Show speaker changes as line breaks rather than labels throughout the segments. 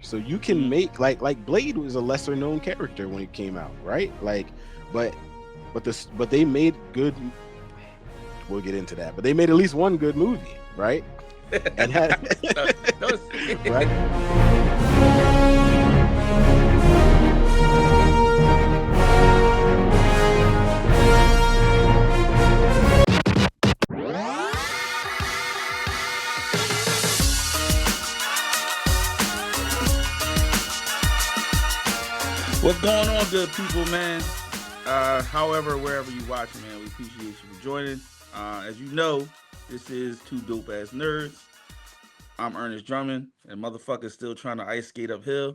So you can make like Blade was a lesser known character when it came out, right? Like, but but they made good. We'll get into that, but they made at least one good movie, right? And had
no,
right.
What's going on, good people, man? However, wherever you watch, man, we appreciate you for joining. As you know, this is Two Dope Ass Nerds. I'm Ernest Drummond, and motherfuckers still trying to ice skate uphill.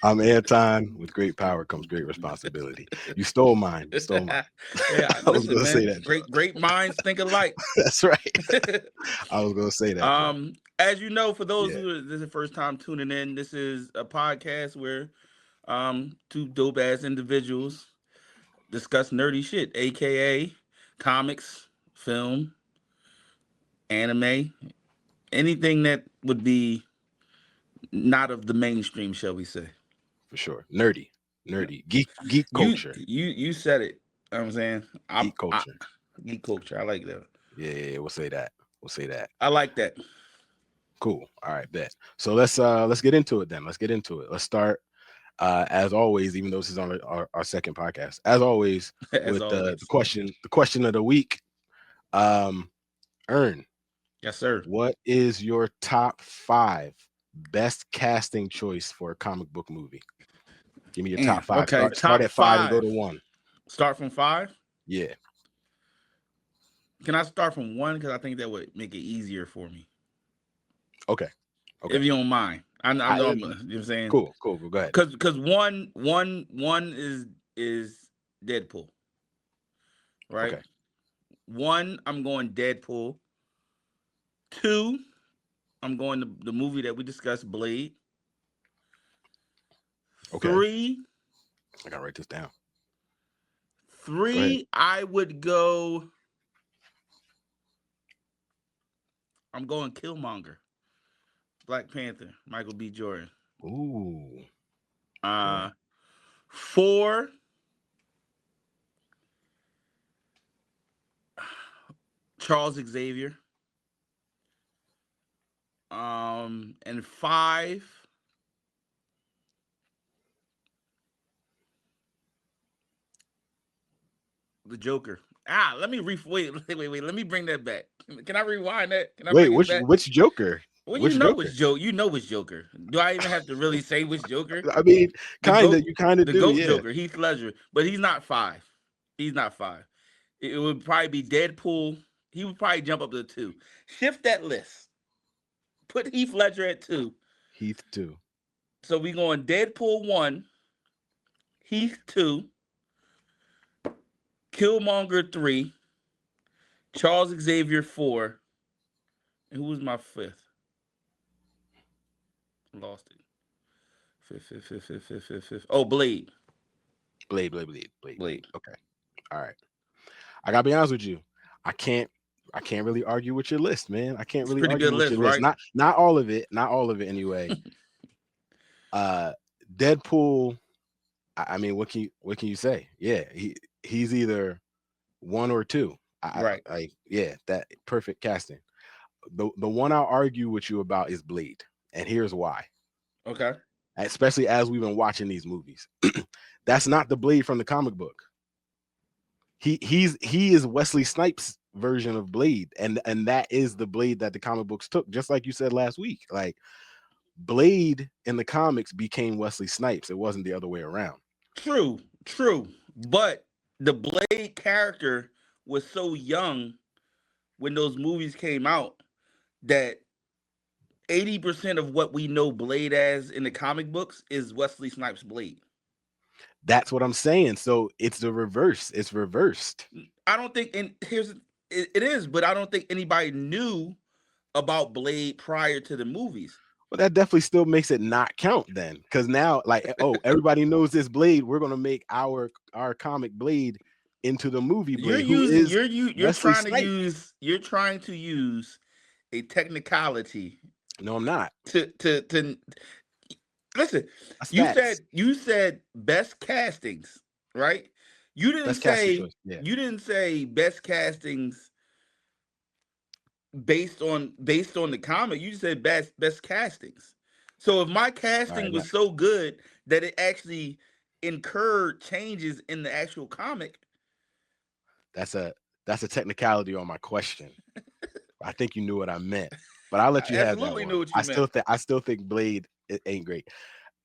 I'm Anton. With great power comes great responsibility. You stole mine. You stole mine.
Yeah,
I was
listen,
gonna
man.
say that.
Great minds think alike.
That's right. I was gonna say that.
As you know, for those who this is the first time tuning in, this is a podcast where two dope ass individuals discuss nerdy shit, aka comics, film, anime, anything that would be not of the mainstream, shall we say?
For sure, nerdy, geek culture.
You said it. You know what I'm saying
Geek culture.
Geek culture. I like that.
Yeah, we'll say that.
I like that.
Cool. All right, bet. So let's get into it then. Let's start as always, even though this is on our second podcast, as always, with the question of the week. Ern.
Yes, sir.
What is your top 5 best casting choice for a comic book movie? Give me your top 5.
Okay,
start at 5 and go to 1.
Start from 5?
Yeah.
Can I start from 1? Because I think that would make it easier for me.
Okay.
If you don't mind. I know, you know what I'm saying?
Cool. Go ahead.
Because one is Deadpool. Right?
Okay.
1, I'm going Deadpool. 2, I'm going to the movie that we discussed, Blade.
Okay.
3,
I gotta write this down.
3, I would go. I'm going Killmonger. Black Panther, Michael B. Jordan.
Ooh.
4, Charles Xavier. And 5, the Joker. Let me wait. Let me bring that back. Can I rewind that? Can I
wait, which Joker?
Well,
which
you know
Joker?
which Joker. You know which Joker. Do I even have to really say which Joker?
I mean, you kind of do.
The GOAT
yeah.
Joker, Heath Ledger, but he's not 5. He's not 5. It would probably be Deadpool. He would probably jump up to 2. Shift that list. Put Heath Ledger at 2.
Heath 2.
So we going Deadpool 1, Heath 2, Killmonger 3, Charles Xavier 4, and who was my 5th? Lost it. Fifth. Oh, Blade.
Blade. Okay. All right. I gotta be honest with you. I can't really argue with your list, man. I can't really argue with your list.
Right?
Not all of it. Not all of it anyway. Deadpool. I mean, what can you say? Yeah, he's either 1 or 2.
Right.
That perfect casting. The one I'll argue with you about is Blade, and here's why.
Okay.
Especially as we've been watching these movies. That's not the Blade from the comic book. He is Wesley Snipes' version of Blade, and that is the Blade that the comic books took, just like you said last week. Like, Blade in the comics became Wesley Snipes. It wasn't the other way around.
True. But the Blade character was so young when those movies came out that 80% of what we know Blade as in the comic books is Wesley Snipes' Blade.
That's what I'm saying. So it's the reverse. It's reversed.
I don't think, and it is, but I don't think anybody knew about Blade prior to the movies.
Well, that definitely still makes it not count then, because now, like, everybody knows this Blade. We're gonna make our comic Blade into the movie Blade.
You're trying to use a technicality
No, I'm not.
To listen.
That's
You
facts.
said you said best castings, right? You didn't
Best casting
say
choice. Yeah.
best castings based on the comic. You just said best castings. So if my
All right.
casting was so good that it actually incurred changes in the actual comic,
That's a that's a technicality on my question. I think you knew what I meant, but I'll let
I
you have that
absolutely
one.
knew what you meant.
I still think Blade it ain't great.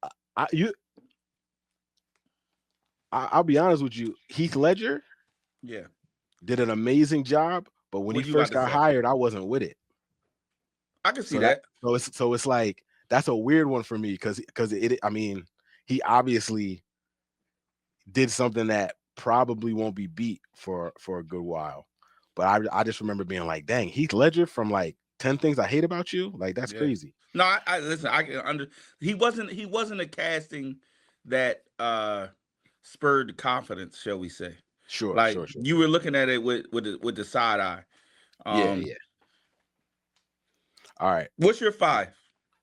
Uh, I you I'll be honest with you. Heath Ledger
Yeah.
did an amazing job, but when he
What you about
first
to
got
say?
hired, I wasn't with it.
I can see
So that
that.
so it's like that's a weird one for me because it I mean he obviously did something that probably won't be beat for a good while. But I just remember being like, dang, Heath Ledger from like 10 Things I Hate About You, like that's
Yeah.
crazy.
No, I listen. I can under. He wasn't a casting that spurred the confidence, shall we say?
Sure,
Like
sure, sure.
you were looking at it with the side eye.
Yeah,
Um,
yeah. All right.
what's your five?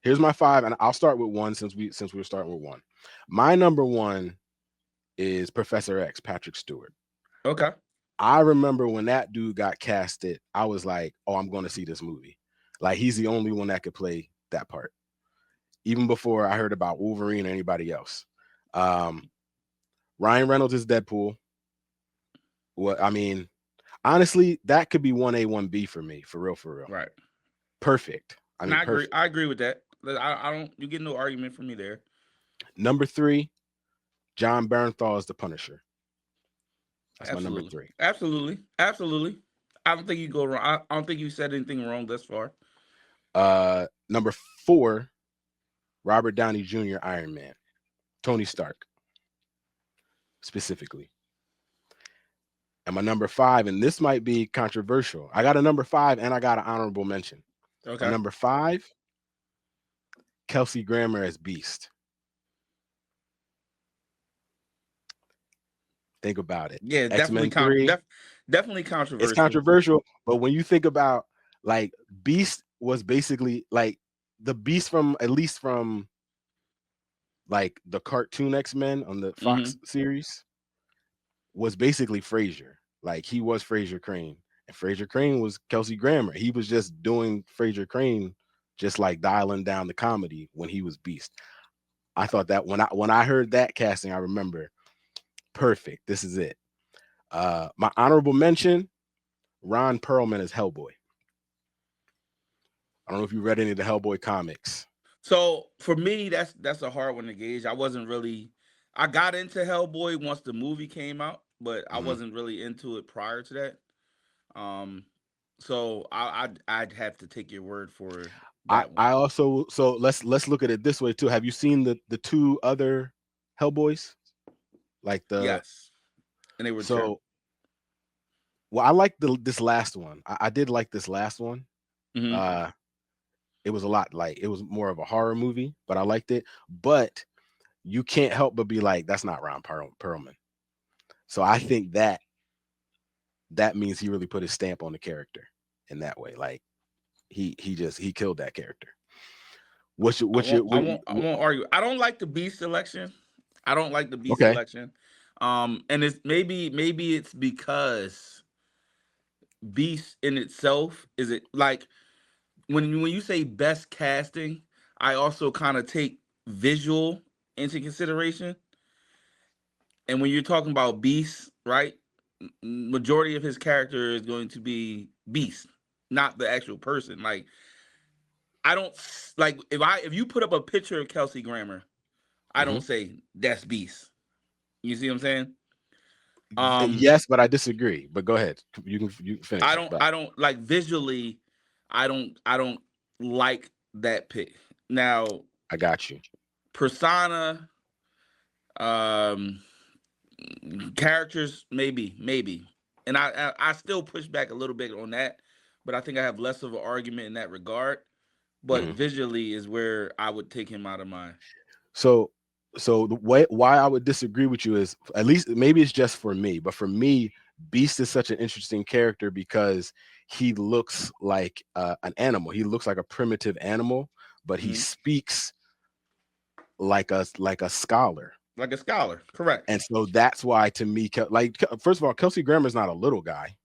Here's my five, and I'll start with one since we were starting with one. My number one is Professor X, Patrick Stewart.
Okay.
I remember when that dude got casted, I was like, oh, I'm going to see this movie. Like, he's the only one that could play that part, even before I heard about Wolverine or anybody else. Um, Ryan Reynolds is Deadpool. What I mean, honestly, that could be 1A, 1B for me, for real, for real.
Right.
Perfect. I
And
mean,
I agree.
perfect.
I agree with that. I don't. You get no argument from me there.
Number three, John Bernthal is the Punisher. That's my number
Absolutely.
three.
Absolutely. Absolutely. I don't think you go wrong. I don't think you said anything wrong thus far.
Number four, Robert Downey Jr., Iron Man. Tony Stark, specifically. And my number five, and this might be controversial. I got a number five and I got an honorable mention. My
Okay.
number five, Kelsey Grammer as Beast. Think about it.
Yeah, definitely
X-Men 3,
definitely
it's
controversial.
controversial, but when you think about like Beast was basically like the Beast from at least from like the cartoon X-Men on the Fox
Hmm.
series was basically Frasier. Like he was Frasier Crane. And Frasier Crane was Kelsey Grammer. He was just doing Frasier Crane, just like dialing down the comedy when he was Beast. I thought that when I heard that casting, I remember perfect. This is it. My honorable mention, Ron Perlman as Hellboy. I don't know if you read any of the Hellboy comics.
So for me, that's a hard one to gauge. I wasn't really. I got into Hellboy once the movie came out, but I
Mhm.
wasn't really into it prior to that. Um, so I'd have to take your word for that one.
I also so let's look at it this way too. Have you seen the two other Hellboys? Like the
Yes, and they were terrible.
so well, I like this last one. I did like this last one.
Hmm.
Uh it was a lot like it was more of a horror movie, but I liked it. But you can't help but be like, that's not Ron Perlman. So I think that means he really put his stamp on the character in that way. Like he killed that character.
I won't argue. I don't like the beast selection. I don't like the beast
Okay.
selection. And it's maybe it's because beast in itself is it like when you say best casting, I also kind of take visual into consideration. And when you're talking about beast, right? Majority of his character is going to be beast, not the actual person. Like I don't like if you put up a picture of Kelsey Grammer, I
Hmm.
don't say that's beast. You see what I'm saying?
Yes, but I disagree. But go ahead. You can finish. But
I don't like visually. I don't like that pick. Now
I got you.
persona, um, characters, maybe, and I still push back a little bit on that, but I think I have less of an argument in that regard. But
Hmm.
visually is where I would take him out of my.
So the way why I would disagree with you is at least maybe it's just for me, but for me, Beast is such an interesting character because he looks like an animal. He looks like a primitive animal. but he
Mhm.
speaks like a scholar.
Like a scholar, correct.
And so that's why, to me, first of all, Kelsey Grammer's not a little guy.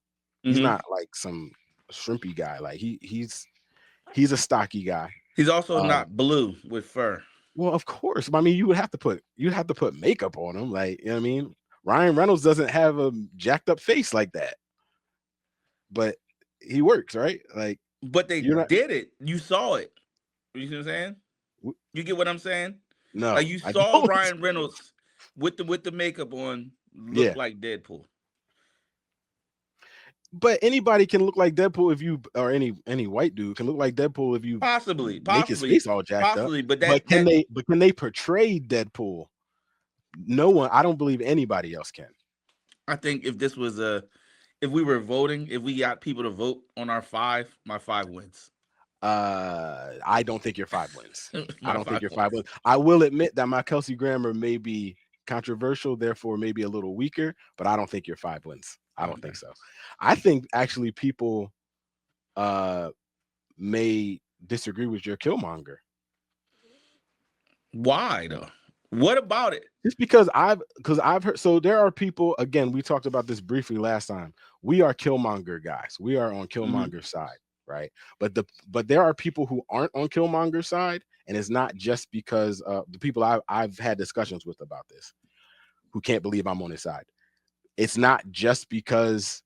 He's
Hmm.
not like some shrimpy guy. Like he's a stocky guy.
He's also
Uh,
not blue with fur.
well, of course. I mean, you'd have to put makeup on him. Like, you know what I mean? Ryan Reynolds doesn't have a jacked up face like that, but he works, right? Like,
But they
you're not.
did it. You saw it. You see what I'm saying? You get what I'm saying? Like
No,
you
I
saw
don't.
Ryan Reynolds with the makeup on look
Yeah,
like Deadpool.
but anybody can look like Deadpool if you, or any white dude can look like Deadpool if you
Possibly,
make his
possibly,
face all jacked up.
possibly. But
But
that
can
that
they? But can they portray Deadpool? No one. I don't believe anybody else can.
I think if we were voting, if we got people to vote on our five, my five wins.
I don't think your five wins. I
My
don't think
five
your five
wins.
wins. I will admit that my Kelsey Grammer may be controversial, therefore maybe a little weaker, but I don't think your five wins. I don't
Okay.
think so. I think actually people uh may disagree with your Killmonger.
Why though? What about it?
Just because I've heard, so there are people, again, we talked about this briefly last time. We are Killmonger guys. We are on
Hmm.
Killmonger's side, right? But there are people who aren't on Killmonger's side, and it's not just because the people I've had discussions with about this who can't believe I'm on his side. It's not just because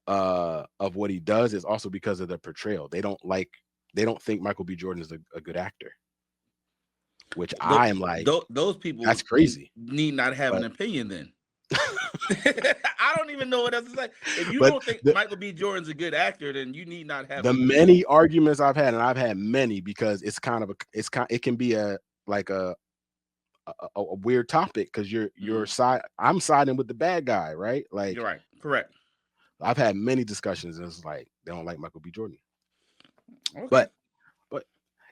of what he does, it's also because of the portrayal. They don't think Michael B. Jordan is a good actor, which I am like,
Those people
that's crazy.
need not have an
But
opinion then. I don't even know what else to say. If you
but
don't think
the
Michael B. Jordan's a good actor, then you need not have
the
an opinion.
many arguments I've had, and I've had many, because it can be a like a weird topic, because
Mhm.
I'm siding with the bad guy, right? Like,
You're right. Correct.
I've had many discussions, and it's like they don't like Michael B. Jordan,
Okay.
but but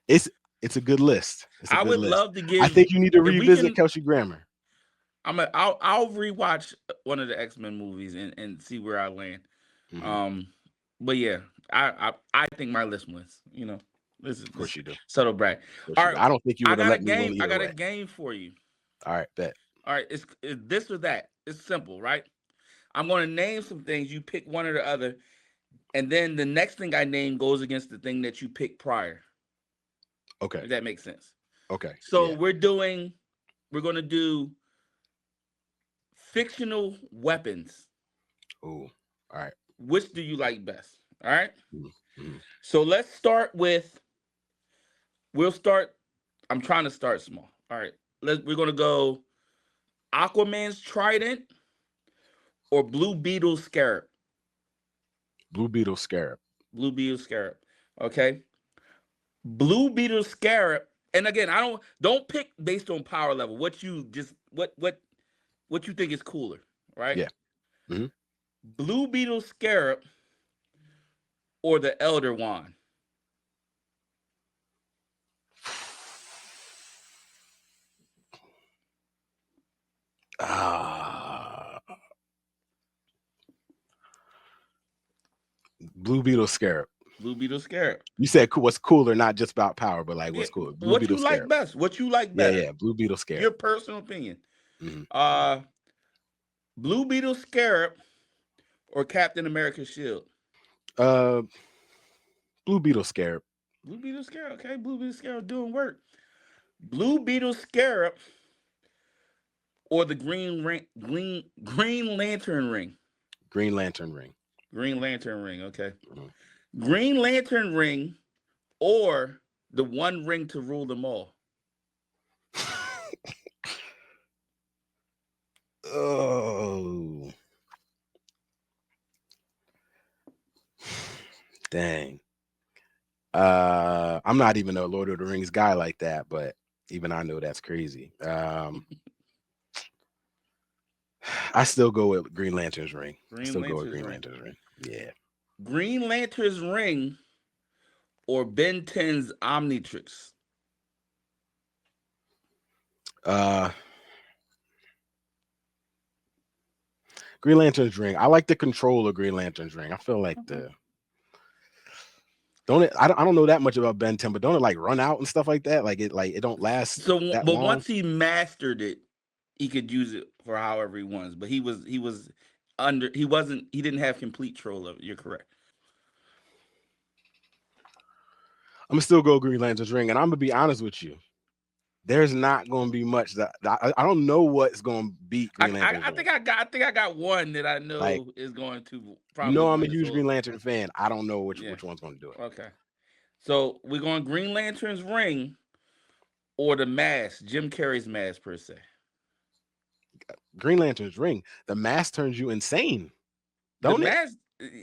it's it's a good list. It's a
I
good
would
list.
love to
I
give
think you need to
if we
revisit
can.
Kelsey Grammer.
I'll rewatch one of the X-Men movies and see where I land.
Hmm.
Um, but yeah, I think my list wins. This is
Of course
this
you do. Of
subtle brag.
course
All
you do.
right,
I don't think you
I
would have
got a
let me
game.
win
I
either
got a
way.
game for you.
All right, bet.
All right, it's this or that. It's simple, right? I'm going to name some things. You pick one or the other, and then the next thing I name goes against the thing that you picked prior.
Okay.
If that makes sense.
Okay.
So
Yeah.
we're going to do fictional weapons.
Oh. All right.
Which do you like best? All right.
Mm-hmm.
So let's start with. We'll start. I'm trying to start small. All right. We're gonna go Aquaman's trident or Blue Beetle scarab.
Blue Beetle Scarab.
Blue Beetle scarab. Okay. Blue Beetle scarab. And again, I don't pick based on power level. What you think is cooler, right?
Yeah. Hmm.
Blue Beetle scarab or the Elder Wand.
Ah, Blue Beetle Scarab.
Blue Beetle scarab.
You said what's cooler, not just about power, but like
Yeah.
what's cooler? Blue
What
Beetle
you like
Scarab.
best? What you like
Yeah,
better?
yeah. Blue Beetle
Your
Scarab.
personal opinion.
Hmm.
Uh Blue Beetle scarab or Captain America's shield?
Uh, Blue Beetle Scarab.
Blue Beetle scarab. Okay, Blue Beetle scarab doing work. Blue Beetle scarab or the Green Lantern ring.
Green Lantern ring.
Green Lantern ring. Okay.
Mhm.
Green Lantern ring or the one ring to rule them all.
Oh, dang. I'm not even a Lord of the Rings guy like that, but even I know that's crazy. I still go with Green Lantern's ring. I
Green
still go with
Lantern's
Green
ring.
Lantern's ring. Yeah.
Green Lantern's ring or Ben 10's Omnitrix.
Uh, Green Lantern's ring. I like the control of Green Lantern's ring. I feel like
Okay.
Don't it? I don't know that much about Ben 10, but don't it like run out and stuff like that? Like it don't last
So,
that
but
long.
once he mastered it, he could use it for however he wants. But he was under. He wasn't. He didn't have complete control of it. You're correct.
I'm gonna still go Green Lantern's ring, and I'm gonna be honest with you. There's not gonna be much that I don't know what's gonna beat Green Lantern's
I
ring.
think I got one that I
Like
know is going to
you
probably
know, I'm a
win this
huge
whole.
Green Lantern fan. I don't know
Yeah.
which one's gonna do it.
Okay. So we're going Green Lantern's ring or the mask, Jim Carrey's mask per se.
Green Lantern's ring. The mask turns you insane,
The
don't it?
mask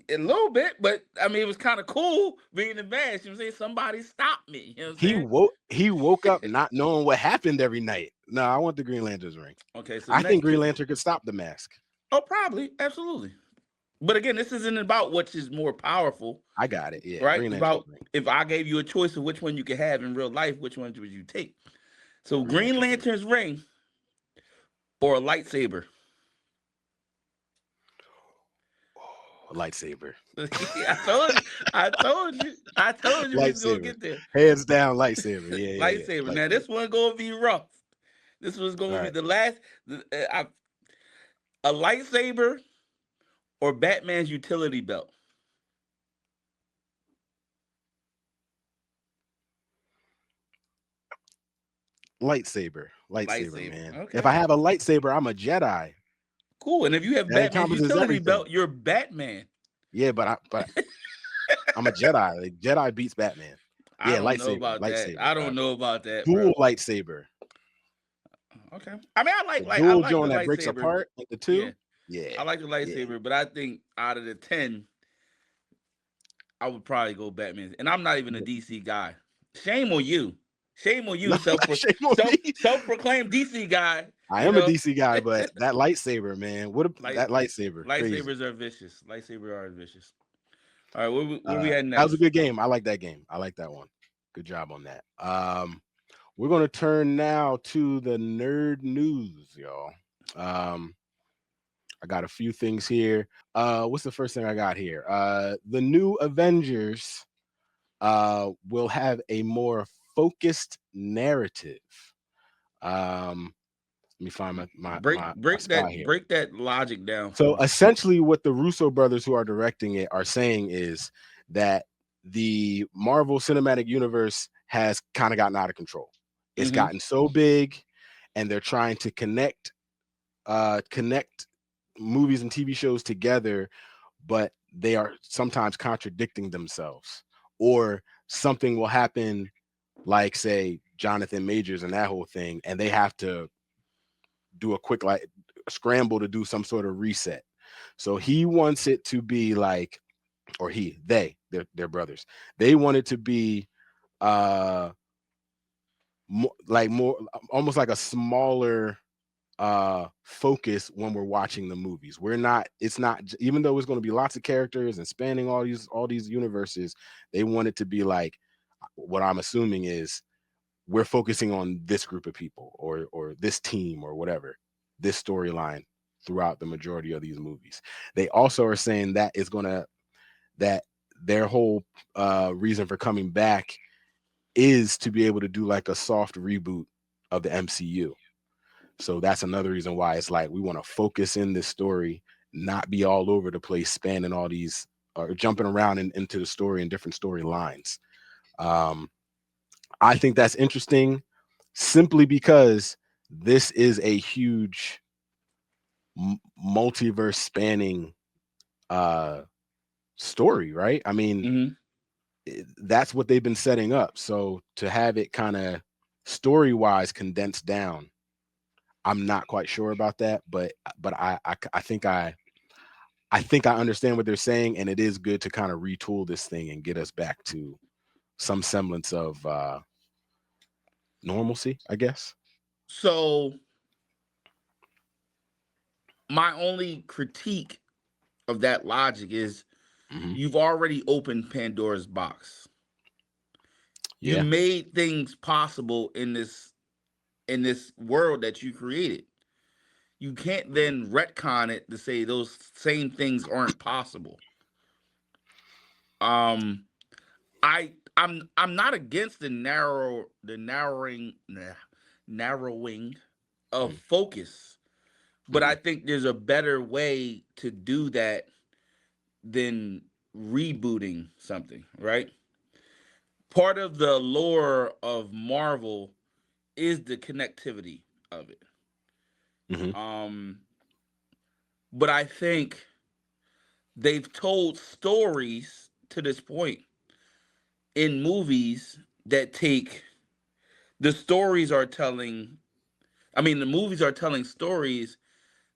a little bit, but I mean it was kind of cool being the mask. You know what I'm saying? Somebody stopped me. You know what I'm saying?
He woke up not knowing what happened every night. No, I want the Green Lantern's ring.
Okay, so
I think
next,
Green Lantern could stop the mask.
oh, probably, absolutely. But again, this isn't about which is more powerful,
I got it. Yeah,
right?
Green
It's
Lantern's
about
ring.
if I gave you a choice of which one you could have in real life, which one would you take? So
Green
Green
Lantern's ring.
Lantern's ring or a lightsaber.
Oh, lightsaber.
I told you, I told you we was gonna
Lightsaber.
get there.
Hands down, lightsaber. Yeah.
Lightsaber. Now
Lightsaber.
this one gonna be rough. This one's
All
gonna be
right.
the last. A lightsaber or Batman's utility belt.
Lightsaber,
Lightsaber.
man. If
Okay.
I have a lightsaber, I'm a Jedi.
Cool. And if you have
That
Batman's
encompasses
utility
everything.
belt, you're Batman.
Yeah, but I'm a Jedi. Like Jedi beats Batman.
I
Yeah,
don't know
lightsaber,
about that.
lightsaber,
I
bro.
don't know about that,
Dual
bro.
lightsaber.
Okay. I mean,
The
I
dual
like the
joint that breaks
lightsaber.
apart into
Yeah,
two. Yeah,
I like the
yeah.
lightsaber, but I think out of the 10, I would probably go Batman. And I'm not even a DC guy. Shame on you. Shame on you,
No, shame on me.
self proclaimed DC guy.
I
You
am a
know,
DC guy, but that lightsaber, man.
Light
That lightsaber? Crazy.
lightsabers are vicious. Lightsabers are vicious. All right, where we at
That was a
next?
good game. I like that game. I like that one. Good job on that. We're gonna turn now to the nerd news, y'all. Um, I got a few things here. What's the first thing I got here? The new Avengers will have a more focused narrative. Let me find my spot here.
Break that logic down for
So
me.
essentially, what the Russo brothers who are directing it are saying is that the Marvel Cinematic Universe has kind of gotten out of control. It's
Mm-hmm.
gotten so big, and they're trying to connect movies and TV shows together, but they are sometimes contradicting themselves, or something will happen, like say Jonathan Majors and that whole thing, and they have to do a quick like scramble to do some sort of reset. So he wants it to be like, or they're brothers. They want it to be uh more almost like a smaller focus when we're watching the movies. We're not, it's not, even though it's going to be lots of characters and spanning all these universes, they want it to be like, what I'm assuming is we're focusing on this group of people or this team or whatever, this storyline throughout the majority of these movies. They also are saying that is going to, that their whole reason for coming back is to be able to do like a soft reboot of the MCU. So that's another reason why it's like we want to focus in this story, not be all over the place, spanning all these or jumping around into the story and different storylines. Um, I think that's interesting simply because this is a huge multiverse spanning uh story, right? I mean,
Mm-hmm.
that's what they've been setting up. So to have it kind of story wise condensed down, I'm not quite sure about that, but I think I understand what they're saying, and it is good to kind of retool this thing and get us back to some semblance of normalcy, I guess.
So my only critique of that logic is
Hmm.
you've already opened Pandora's box. You
Yeah.
made things possible in this world that you created. You can't
Mhm.
then retcon it to say those same things aren't possible. Um I'm not against narrowing of
Mhm.
focus, but I
Mhm.
think there's a better way to do that than rebooting something, right? Part of the lore of Marvel is the connectivity of it.
Mhm.
Um, but I think they've told stories to this point in movies that take the stories are telling I mean the movies are telling stories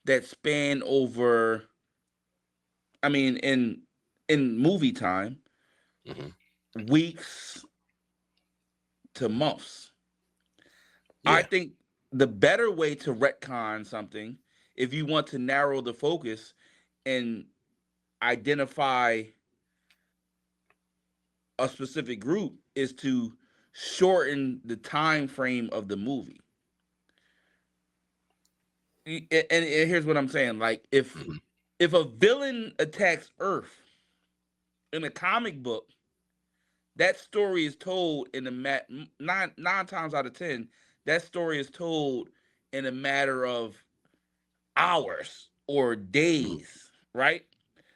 that span over I mean in movie time
Mhm.
weeks to months. I
Yeah.
think the better way to retcon something, if you want to narrow the focus and identify a specific group, is to shorten the time frame of the movie. And here's what I'm saying: like
Mhm.
if a villain attacks Earth in a comic book, that story is told in nine times out of 10. That story is told in a matter of hours or
Mhm.
days, right?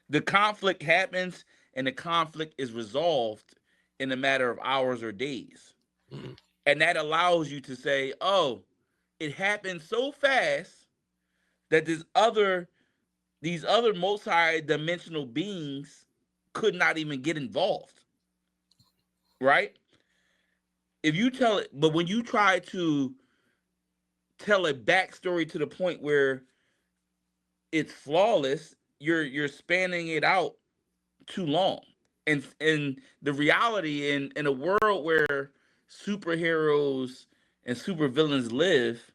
The conflict happens and the conflict is resolved in a matter of hours or days.
Mhm.
And that allows you to say, oh, it happened so fast that these other multi-dimensional beings could not even get involved, right? If you tell it, but when you try to tell a backstory to the point where it's flawless, you're spanning it out too long. And the reality in a world where superheroes and supervillains live,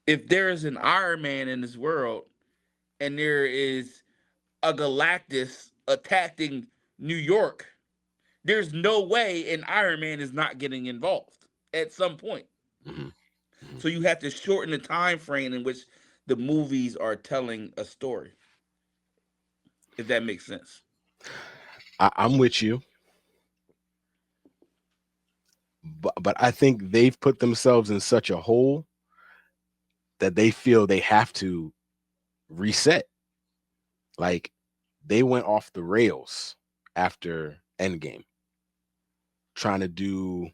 if there is an Iron Man in this world and there is a Galactus attacking New York, there's no way an Iron Man is not getting involved at some point.
Mhm. Mhm.
So you have to shorten the time frame in which the movies are telling a story, if that makes sense.
I'm with you, but I think they've put themselves in such a hole that they feel they have to reset. Like they went off the rails after Endgame, trying to do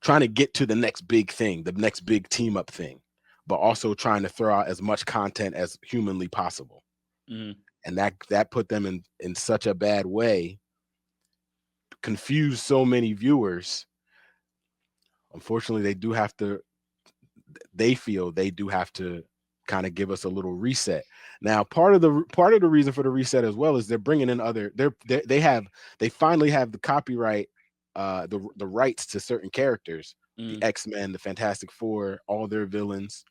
trying to get to the next big thing, the next big team up thing, but also trying to throw out as much content as humanly possible.
Mm-hmm.
And that put them in such a bad way, confused so many viewers. Unfortunately, they feel they do have to kind of give us a little reset. Now, part of the reason for the reset as well is they're bringing in other they finally have the copyright the rights to certain characters, the
Mm-hmm.
X-Men, the Fantastic Four, all their villains.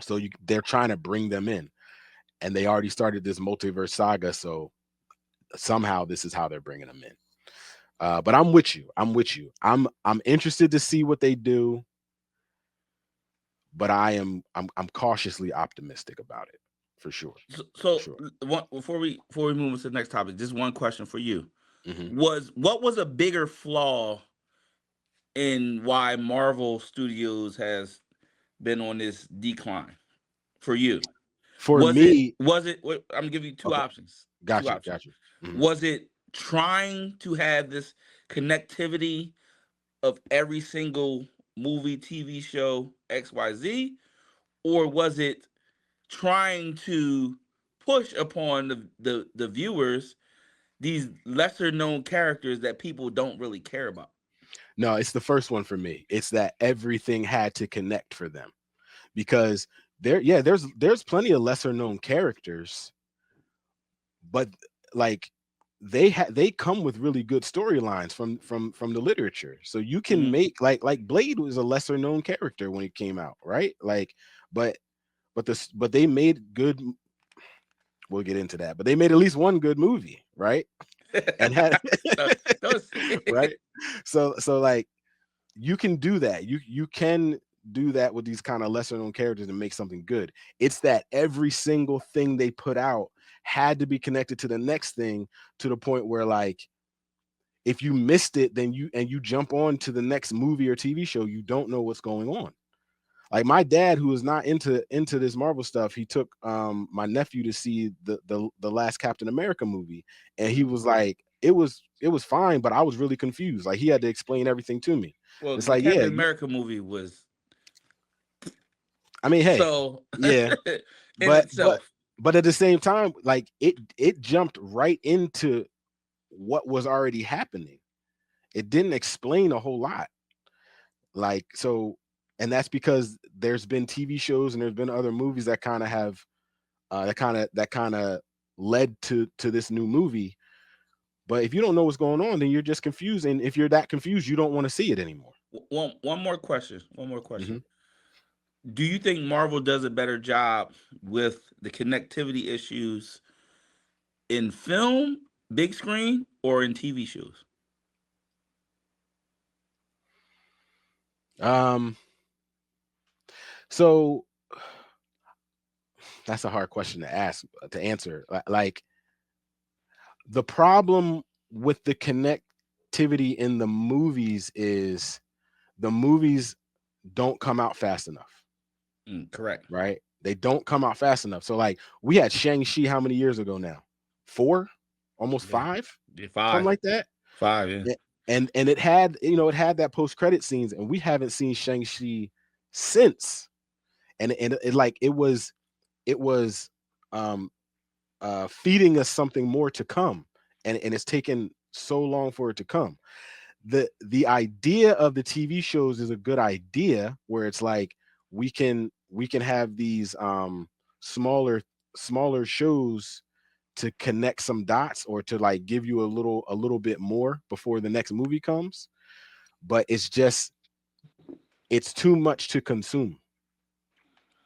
So they're trying to bring them in, and they already started this multiverse saga, so somehow this is how they're bringing them in. But I'm with you. I'm interested to see what they do, but I'm cautiously optimistic about it, for sure. For
So
sure.
one, before we move to the next topic, just one question for you:
Hmm.
was what was a bigger flaw in why Marvel Studios has been on this decline for you?
For me,
I'm gonna give you two
okay,
options. Two
got you,
options.
got you. Hmm.
Was it trying to have this connectivity of every single movie, TV show, XYZ, or was it trying to push upon the viewers these lesser known characters that people don't really care about?
No, it's the first one for me. It's that everything had to connect for them because there's plenty of lesser known characters, but like they come with really good storylines from the literature. So you can
Mm-hmm.
make like Blade was a lesser known character when it came out, right? Like, but but they made good. We'll get into that, but they made at least one good movie, right? And had
Those,
right. So like you can do that. You can do that with these kind of lesser known characters and make something good. It's that every single thing they put out had to be connected to the next thing to the point where like if you missed it, then you jump on to the next movie or TV show, you don't know what's going on. Like my dad, who is not into this Marvel stuff, he took my nephew to see the last Captain America movie, and he was like, it was fine, but I was really confused. Like he had to explain everything to me.
Well,
It's
the
like, yeah,
Captain America movie was
I mean, hey,
so
yeah,
in
but
itself.
but at the same time, like it jumped right into what was already happening. It didn't explain a whole lot. Like so, and that's because there's been TV shows and there's been other movies that kind of have that kind of led to this new movie. But if you don't know what's going on, then you're just confused. And if you're that confused, you don't want to see it anymore.
One more question. One more
Hmm.
question. Do you think Marvel does a better job with the connectivity issues in film, big screen, or in TV shows?
Um, so that's a hard question to ask to answer. Like the problem with the connectivity in the movies is the movies don't come out fast enough,
Correct.
right? They don't come out fast enough. So like we had Shang-Chi how many years ago now? 4? Almost
Yeah.
5?
Yeah,
Something
5.
like that.
5, yeah.
Yeah. And it had, it had that post-credit scenes, and we haven't seen Shang-Chi since. And it was um feeding us something more to come. And it's taken so long for it to come. The idea of the TV shows is a good idea, where it's like we can have these smaller smaller shows to connect some dots, or to like give you a little bit more before the next movie comes. But it's too much to consume.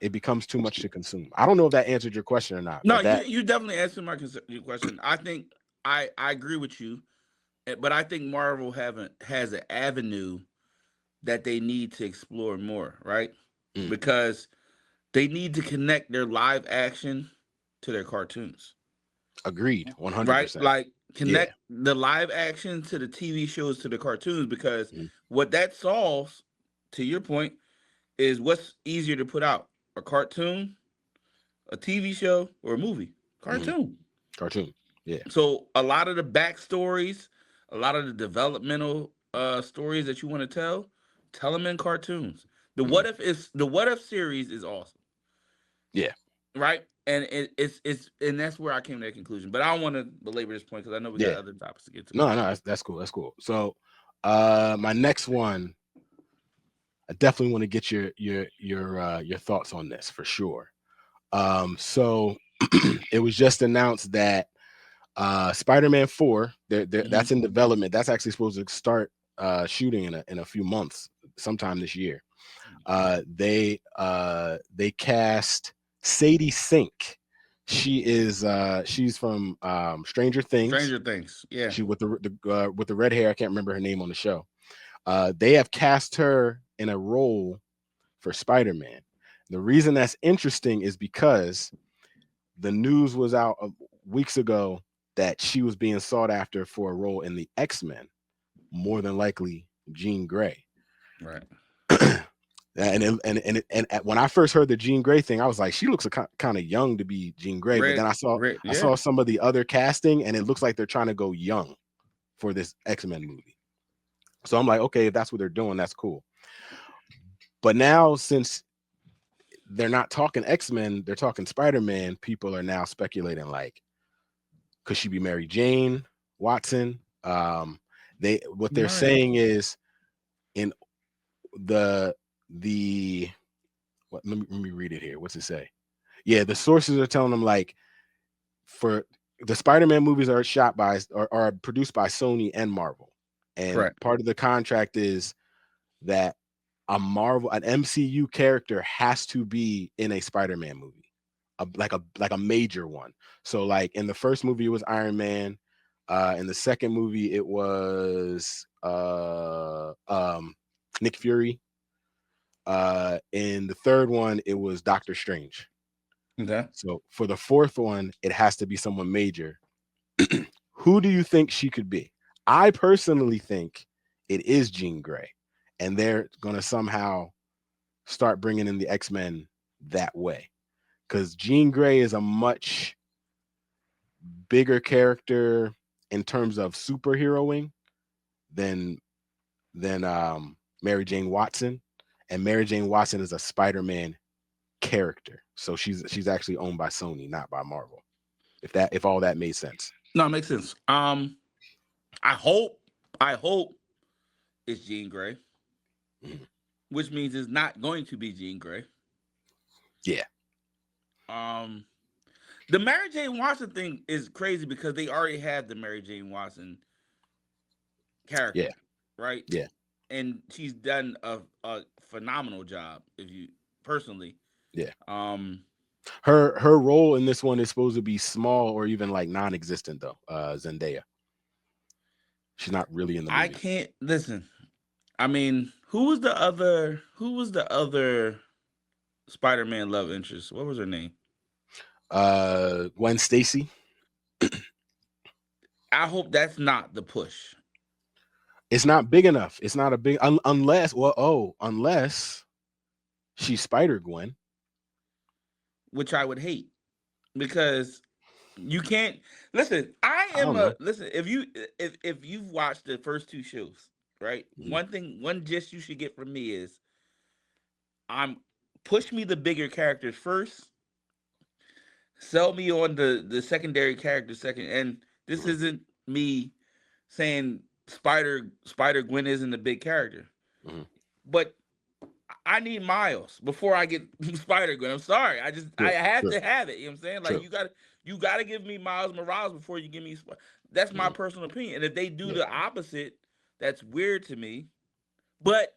It becomes too much to consume. I don't know if that answered your question or not,
No,
but
you
that
you definitely answered your question. I think I agree with you, but I think Marvel haven't has an avenue that they need to explore more, right?
mm,
Because they need to connect their live action to their cartoons,
agreed
right?
100%.
Like
Yeah.
connect the live action to the TV shows to the cartoons, because
Mm,
what that solves, to your point, is what's easier to put out: a cartoon, a TV show, or a movie.
mhm.
Cartoon.
Cartoon. Yeah.
So a lot of the backstories, a lot of the developmental stories that you want to tell them in cartoons.
Mhm.
The what if series is awesome,
Yeah.
right? And it's and that's where I came to that conclusion. But I don't want to belabor this point because I know we got
Yeah.
other topics to get to.
No, no, that's cool. That's cool. So, my next one, I definitely want to get your thoughts on this for sure. So it was just announced that Spider-Man 4,
Hmm.
that's in development. That's actually supposed to start shooting in a few months, sometime this year. They cast Sadie Sink. She's from Stranger Things.
Stranger Things, yeah,
She with the red hair. I can't remember her name on the show. They have cast her in a role for Spider-Man. The reason that's interesting is because the news was out weeks ago that she was being sought after for a role in the X-Men, more than likely Jean Grey.
right.
When I first heard the Jean Grey thing, I was like, she looks kind of young to be Jean Grey. But then
Red,
I saw
red,
I
yeah.
saw some of the other casting, and it looks like they're trying to go young for this X-Men movie. So I'm like, okay, if that's what they're doing, that's cool. But now, since they're not talking X-Men, they're talking Spider-Man, people are now speculating, like, could she be Mary Jane Watson? What they're
Right.
saying is, in the what let me read it here. What's it say? Yeah, the sources are telling them, like, for the Spider-Man movies are shot by or are produced by Sony and Marvel. And
Correct.
part of the contract is that an MCU character has to be in a Spider-Man movie, like a major one. So like in the first movie it was Iron Man, in the second movie it was Nick Fury, in the third one it was Doctor Strange.
Okay.
So for the fourth one it has to be someone major. Who do you think she could be? I personally think it is Jean Grey, and they're gonna somehow start bringing in the X-Men that way, because Jean Grey is a much bigger character in terms of superheroing than Mary Jane Watson, and Mary Jane Watson is a Spider-Man character, so she's actually owned by Sony, not by Marvel. If all that made sense.
No, it makes sense. I hope, I hope it's Jean Grey,
Mhm.
which means it's not going to be Jean Grey.
Yeah,
Um, the Mary Jane Watson thing is crazy because they already had the Mary Jane Watson
yeah,
character, right?
yeah,
And she's done a phenomenal job. If you personally,
yeah.
um,
Her role in this one is supposed to be small or even like non-existent though. Zendaya, she's not really in the
I
movie.
can't listen. I mean, who was the other? Who was the other Spider-Man love interest? What was her name?
Gwen Stacy.
I hope that's not the push,
It's not big enough. It's not a big unless unless she's Spider Gwen.
which I would hate because you can't listen. I
I
am
don't
a
know.
listen. If you've watched the first two shows, right?
Mhm.
One gist you should get from me is I'm push me the bigger characters first, sell me on the secondary characters second. And this
Mhm.
isn't me saying Spider Gwen isn't a big character,
Mhm.
but I need Miles before I get Spider Gwen. I'm sorry, I
True,
have
true,
to have it. You know what I'm saying? Like
true.
you got to give me Miles Morales before you give me. That's my
Mhm.
personal opinion. And if they do
Yeah,
the opposite, that's weird to me. But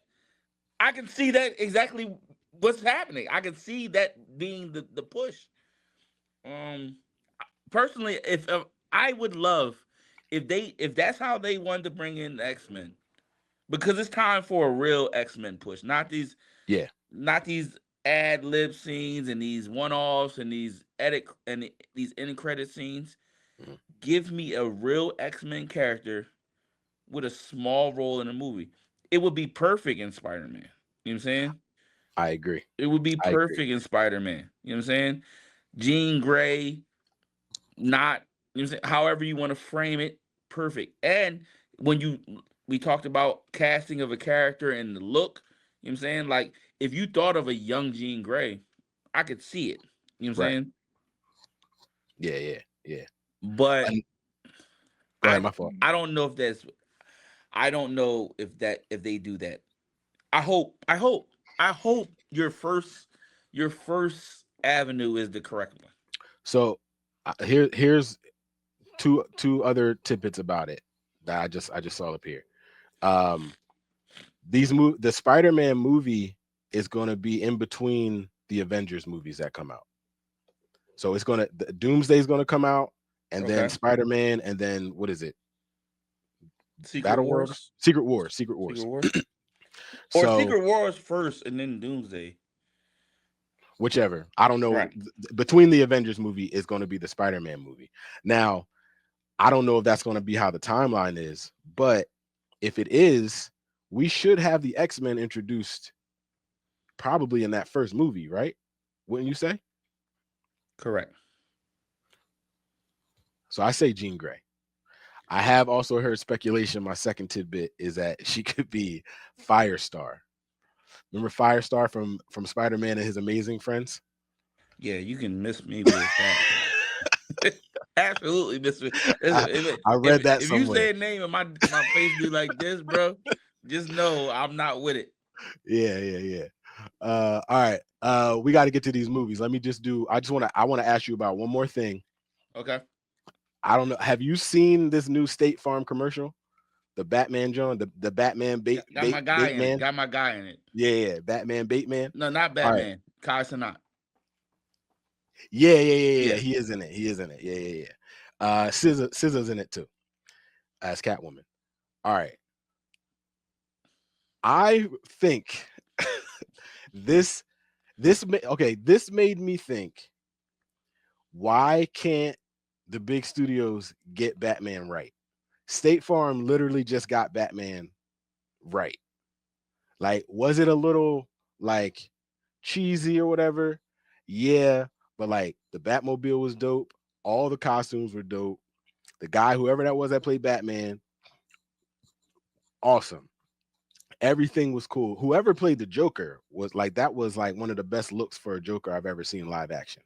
I can see that exactly what's happening. I can see that being the push. Um, personally, if I would love if that's how they wanted to bring in the X-Men, because it's time for a real X-Men push,
yeah,
not these ad lib scenes and these one offs and these edit and these end credit scenes.
mhm.
Give me a real X-Men character with a small role in a movie. It would be perfect in Spider-Man. You know what I'm saying?
I agree.
It would be
I agree.
perfect in Spider-Man. You know what I'm saying? Jean Grey, not you know what I'm saying, however you want to frame it, perfect. And when you we talked about casting of a character and the look, you know what I'm saying? Like if you thought of a young Jean Grey, I could see it. You know what I'm
Right.
saying?
Yeah, yeah, yeah.
But
And, go ahead.
I
My fault.
I don't know if that's I don't know if they do that. I hope your first avenue is the correct one.
So here's two other tidbits about it that I just saw up here. Um, the Spider-Man movie is going to be in between the Avengers movies that come out. So it's gonna Doomsday is gonna come out, and then
Okay.
Spider-Man, and then what is it?
Secret
Battle World,
Wars?
Secret Wars, Secret
Secret
Wars.
Wars? Or
So
Secret Wars first and then Doomsday.
whichever, I don't know.
Right.
Between the Avengers movie is going to be the Spider-Man movie. Now I don't know if that's going to be how the timeline is, but if it is, we should have the X-Men introduced probably in that first movie, right? Wouldn't you say?
Correct.
So I say Jean Grey. I have also heard speculation. My second tidbit is that she could be Firestar. Remember Firestar from Spider-Man and his Amazing Friends?
Yeah, you can miss me with that. Absolutely miss me.
I,
Listen,
I read that
if you
somewhere.
say a name and my face do like this, bro, just know I'm not with it.
Yeah, yeah, yeah. All right. We got to get to these movies. Let me just do. I want to ask you about one more thing.
Okay.
I don't know. Have you seen this new State Farm commercial? The Batman John, the Batman
Got my guy
bait
in it.
man.
Got my guy in it.
Yeah, yeah, Batman bait man.
No, not
All right.
Batman. Kai Sanat.
Yeah, yeah, yeah, yeah.
Yeah.
He is in it. He is in it. Yeah, yeah, yeah. Scissor's in it too as Catwoman. All right. I think this this made me think, why can't the big studios get Batman right? State Farm literally just got Batman right. Like, was it a little like cheesy or whatever? Yeah, but like the Batmobile was dope. All the costumes were dope. The guy, whoever that was that played Batman, awesome. Everything was cool. Whoever played the Joker was like, that was like one of the best looks for a Joker I've ever seen live action.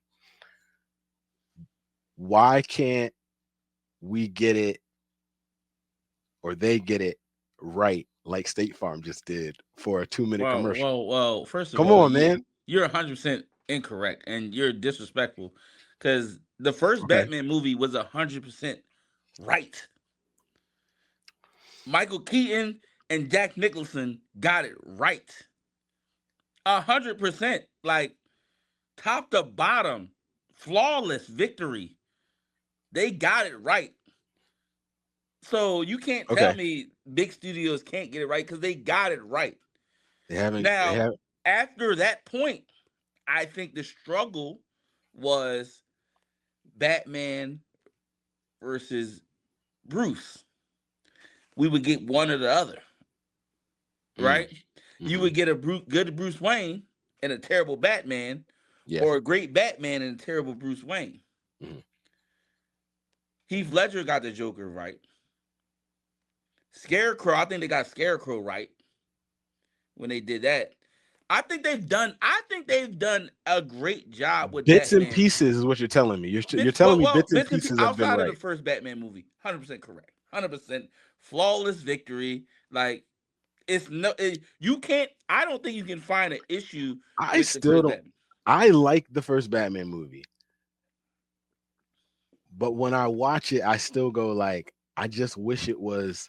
Why can't we get it, or they get it right like State Farm just did for a 2-minute commercial?
Well. First of
Come
all,
on, man.
you're 100% incorrect, and you're disrespectful because the first
Okay.
Batman movie was 100% right. Michael Keaton and Jack Nicholson got it right. 100%, like top to bottom, flawless victory. They got it right. So you can't tell
Okay.
me big studios can't get it right because they got it right.
They haven't. They
Now,
have.
after that point, I think the struggle was Batman versus Bruce. We would get one or the other, right? You would get a good Bruce Wayne and a terrible Batman,
Yeah.
or a great Batman and a terrible Bruce Wayne.
Mhm.
Heath Ledger got the Joker right. Scarecrow, I think they got Scarecrow right when they did that. I think they've done a great job with
Bits and
Batman.
pieces is what you're telling me. You're
Bits,
telling me
well,
bits and pieces have been
outside of the
right.
first Batman movie, 100% correct, 100% flawless victory. Like it's no, you can't. I don't think you can find an issue
I
with the
still
first
don't.
Batman.
I like the first Batman movie, but when I watch it, I still go like, I just wish it was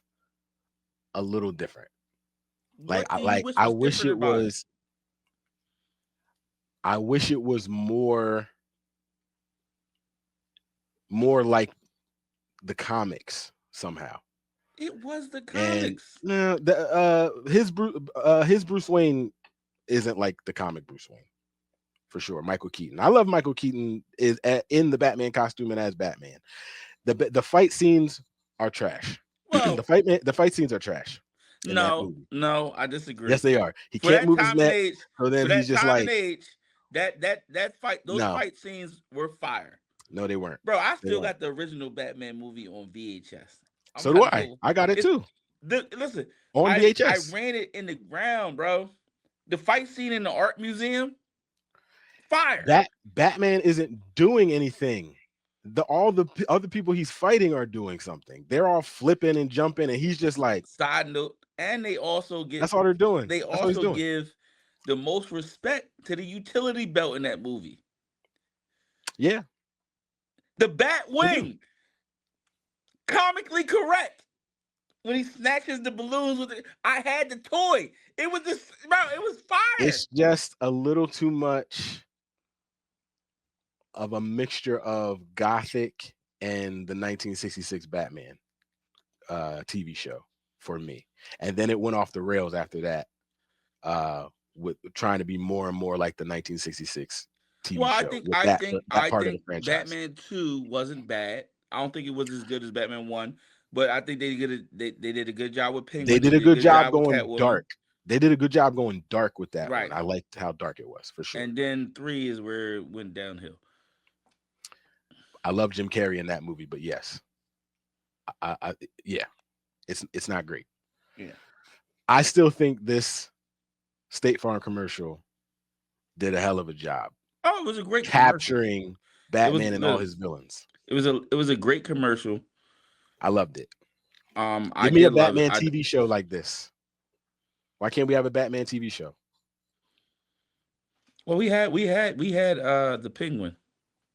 a little different.
What do you wish
I
was
wish
different
it
about it?
was. I wish it was more like the comics somehow.
It was the
And
comics.
no, his Bruce Wayne isn't like the comic Bruce Wayne, for sure. Michael Keaton. I love Michael Keaton is in the Batman costume and as Batman. The fight scenes are trash.
Well,
The fight scenes are trash in that movie.
no, I
Yes,
disagree.
they are. He
For
can't
that
move his
time and
neck,
age,
so then
for
he's
that
just
time and
like,
age, that fight, those
no,
fight scenes were fire.
no, they weren't.
Bro, I
They
still
weren't.
got the original Batman movie on VHS. I'm
So do
about to
I.
go.
I got it
It's
too
listen.
on
I
VHS.
ran it in the ground, bro. The fight scene in the art museum, fire.
That Batman isn't doing anything. All the other people he's fighting are doing something. They're all flipping and jumping, and he's just like,
Side note, and
that's all they're doing.
they
That's all he's
also
doing.
give the most respect to the utility belt in that movie.
Yeah,
The Bat
they do.
Wing, comically correct. When he snatches the balloons with it, I had the toy. It was this, bro. It was fire.
It's just a little too much of a mixture of gothic and the 1966 Batman TV show for me. And then it went off the rails after that, with trying to be more and more like the 1966 TV
Well,
show with that
I
part of the
think
franchise.
Batman 2 wasn't bad. I don't think it was as good as Batman 1, but I think they did a good job with
They
Penguin. They
did a
did a
good
good
job
job with
going
Catwoman.
dark. They did a good job going dark with that one.
Right.
I liked how dark it was, for sure.
And then 3 is where it went downhill.
I love Jim Carrey in that movie, but yes, yeah, it's not great.
Yeah.
I still think this State Farm commercial did a hell of a job
Oh, it was a great
capturing
commercial.
Batman and all his villains.
It was a great commercial.
I loved it.
I
Give me a
did love it.
Batman TV show like this. Why can't we have a Batman TV show?
Well, we had the Penguin,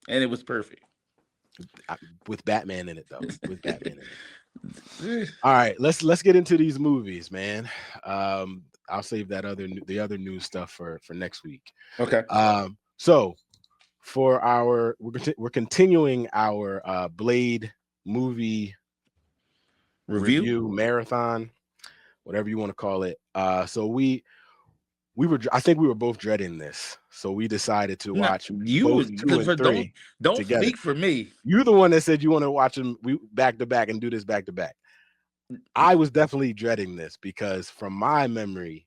and it was perfect.
With Batman in it, though. With Batman in it. All right, let's get into these movies, man. I'll save the other news stuff for next week.
Okay.
So for we're continuing our Blade movie review marathon, whatever you want to call it. So I think we were both dreading this, so we decided to watch both 2 and 3
don't
together.
speak for me.
You're the one that said you want to watch them back to back and do this back to back. I was definitely dreading this because from my memory,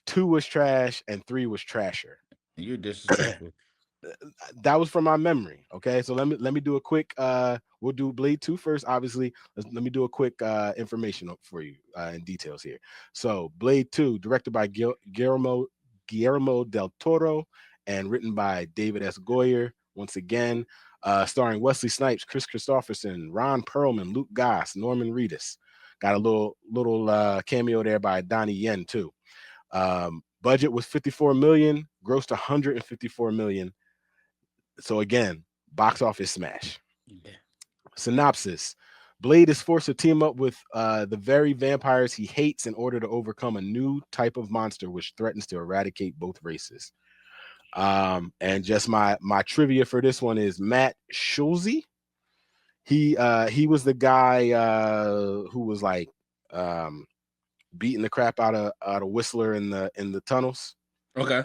2 was trash and 3 was trasher.
You're disrespectful.
That was from my memory. Okay, so let me do a quick. We'll do Blade 2 first. Obviously, let me do a quick information for you in details here. So Blade 2, directed by Guillermo del Toro, and written by David S. Goyer. Once again, starring Wesley Snipes, Chris Christopherson, Ron Perlman, Luke Goss, Norman Reedus. Got a little cameo there by Donnie Yen too. Budget was 54 million, grossed 154 million. So again, box office smash.
Yeah.
Synopsis: Blade is forced to team up with the very vampires he hates in order to overcome a new type of monster which threatens to eradicate both races. And just my trivia for this one is Matt Schulze. He was the guy who was like beating the crap out of Whistler in the tunnels.
Okay.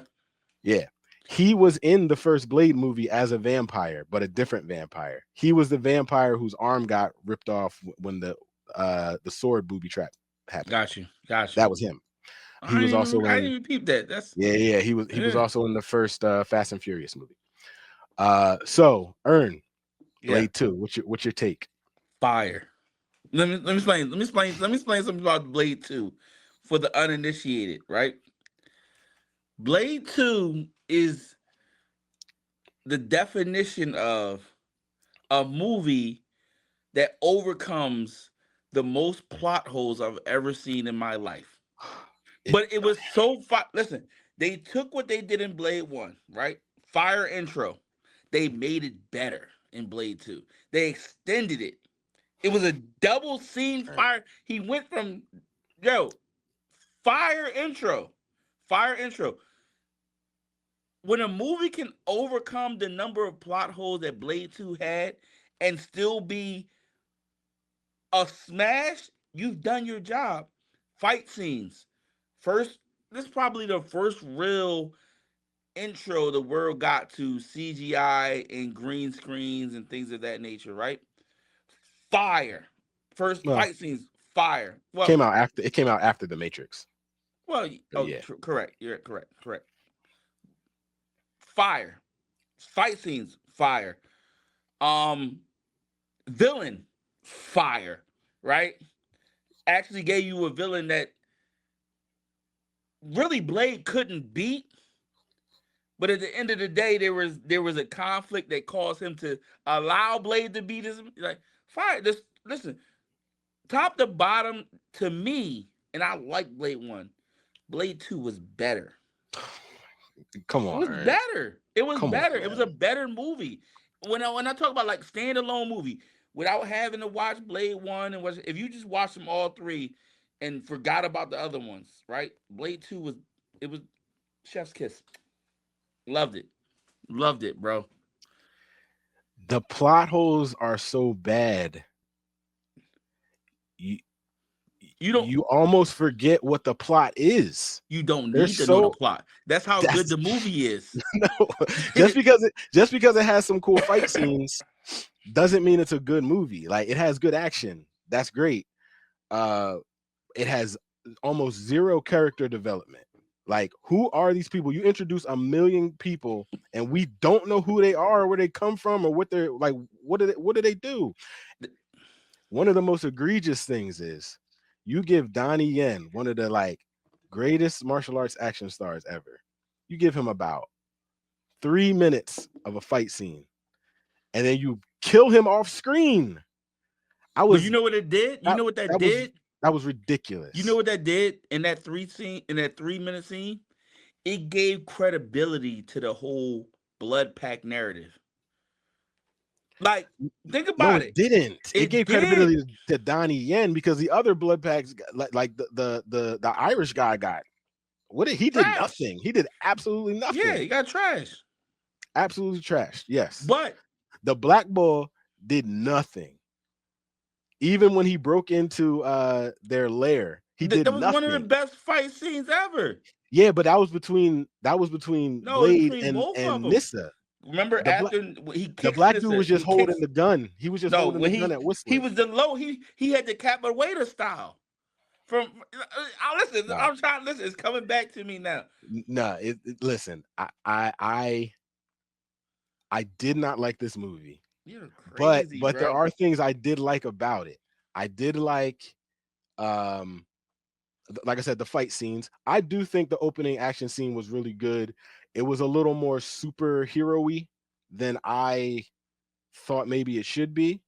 Yeah. He was in the first Blade movie as a vampire, but a different vampire. He was the vampire whose arm got ripped off when the sword booby trap happened.
Got you. Got you.
That was him. He was also
I didn't
in
even peep that. That's
yeah. He was also in the first Fast and Furious movie. So Ern,
yeah.
Blade 2. What's your take?
Fire. Let me explain something about Blade 2 for the uninitiated, right? Blade 2 is the definition of a movie that overcomes the most plot holes I've ever seen in my life. But it was so fun. Listen, they took what they did in Blade 1, right? Fire intro. They made it better in Blade 2. They extended it. It was a double scene fire. He went from, yo, fire intro. Fire intro. When a movie can overcome the number of plot holes that Blade 2 had and still be a smash, you've done your job. Fight scenes. First, this is probably the first real intro the world got to CGI and green screens and things of that nature, right? Fire. First
Well,
fight scenes, fire.
it came out after the Matrix.
Well,
But yeah.
correct. You're correct. Fire. Fight scenes, fire. Um, Villain, fire. Right? Actually gave you a villain that really Blade couldn't beat. But at the end of the day, there was a conflict that caused him to allow Blade to beat his like fire. This listen, top to bottom to me, and I like Blade 1. Blade 2 was better.
Come
It
on,
was
Ern.
better. It was
Come
better.
on,
It was
man.
a better movie. When I talk about like standalone movie, without having to watch Blade 1 and if you just watch them all three and forgot about the other ones, right? Blade 2 was chef's kiss. Loved it. Loved it, bro.
The plot holes are so bad. You
You don't
you almost forget what the plot is.
you don't
They're
need to know the
so
plot. That's how good
that's
the movie is.
no, just because it has some cool fight scenes doesn't mean it's a good movie. Like it has good action. That's great. Uh it has almost zero character development. Like, who are these people? You introduce a million people, and we don't know who they are, or where they come from, or what they're like. What do they do? One of the most egregious things is you give Donnie Yen, one of the like greatest martial arts action stars ever. You give him about 3 minutes of a fight scene, and then you kill him off screen. I
But you
was
know what it did? You
that
know what that
that was
did?
that was
You know
ridiculous.
what that did in that 3-minute scene? It gave credibility to the whole blood pack narrative. Like, think
No,
about
it
it.
didn't. It
It
gave
did.
credibility to Donnie Yen because the other blood packs, like the Irish guy got what did he did
Trash.
nothing. He did absolutely
Yeah,
nothing.
you got trash.
Absolutely trash. Yes,
But
the Black Bull did nothing. Even when he broke into their lair, he did
that was one of the
nothing.
best fight scenes ever.
Yeah, but that was between
No, it's
Blade
between
and
both of
and
them.
Nissa.
Remember
The black
after he
the
kicks,
black dude
listen,
was
he
just holding
kicks.
the gun. He was just
No,
holding the
when
gun at
he
Whistler.
was the low, he had the capoeira style. From I listen,
Nah,
I'm trying to listen. It's coming back to me now.
nah. Listen, I did not like this movie,
You're
but
crazy,
but there
bro.
are things I did like about it. I did um like I said, the fight scenes. I do think the opening action scene was really good. It was a little more superhero-y than I thought maybe it should be,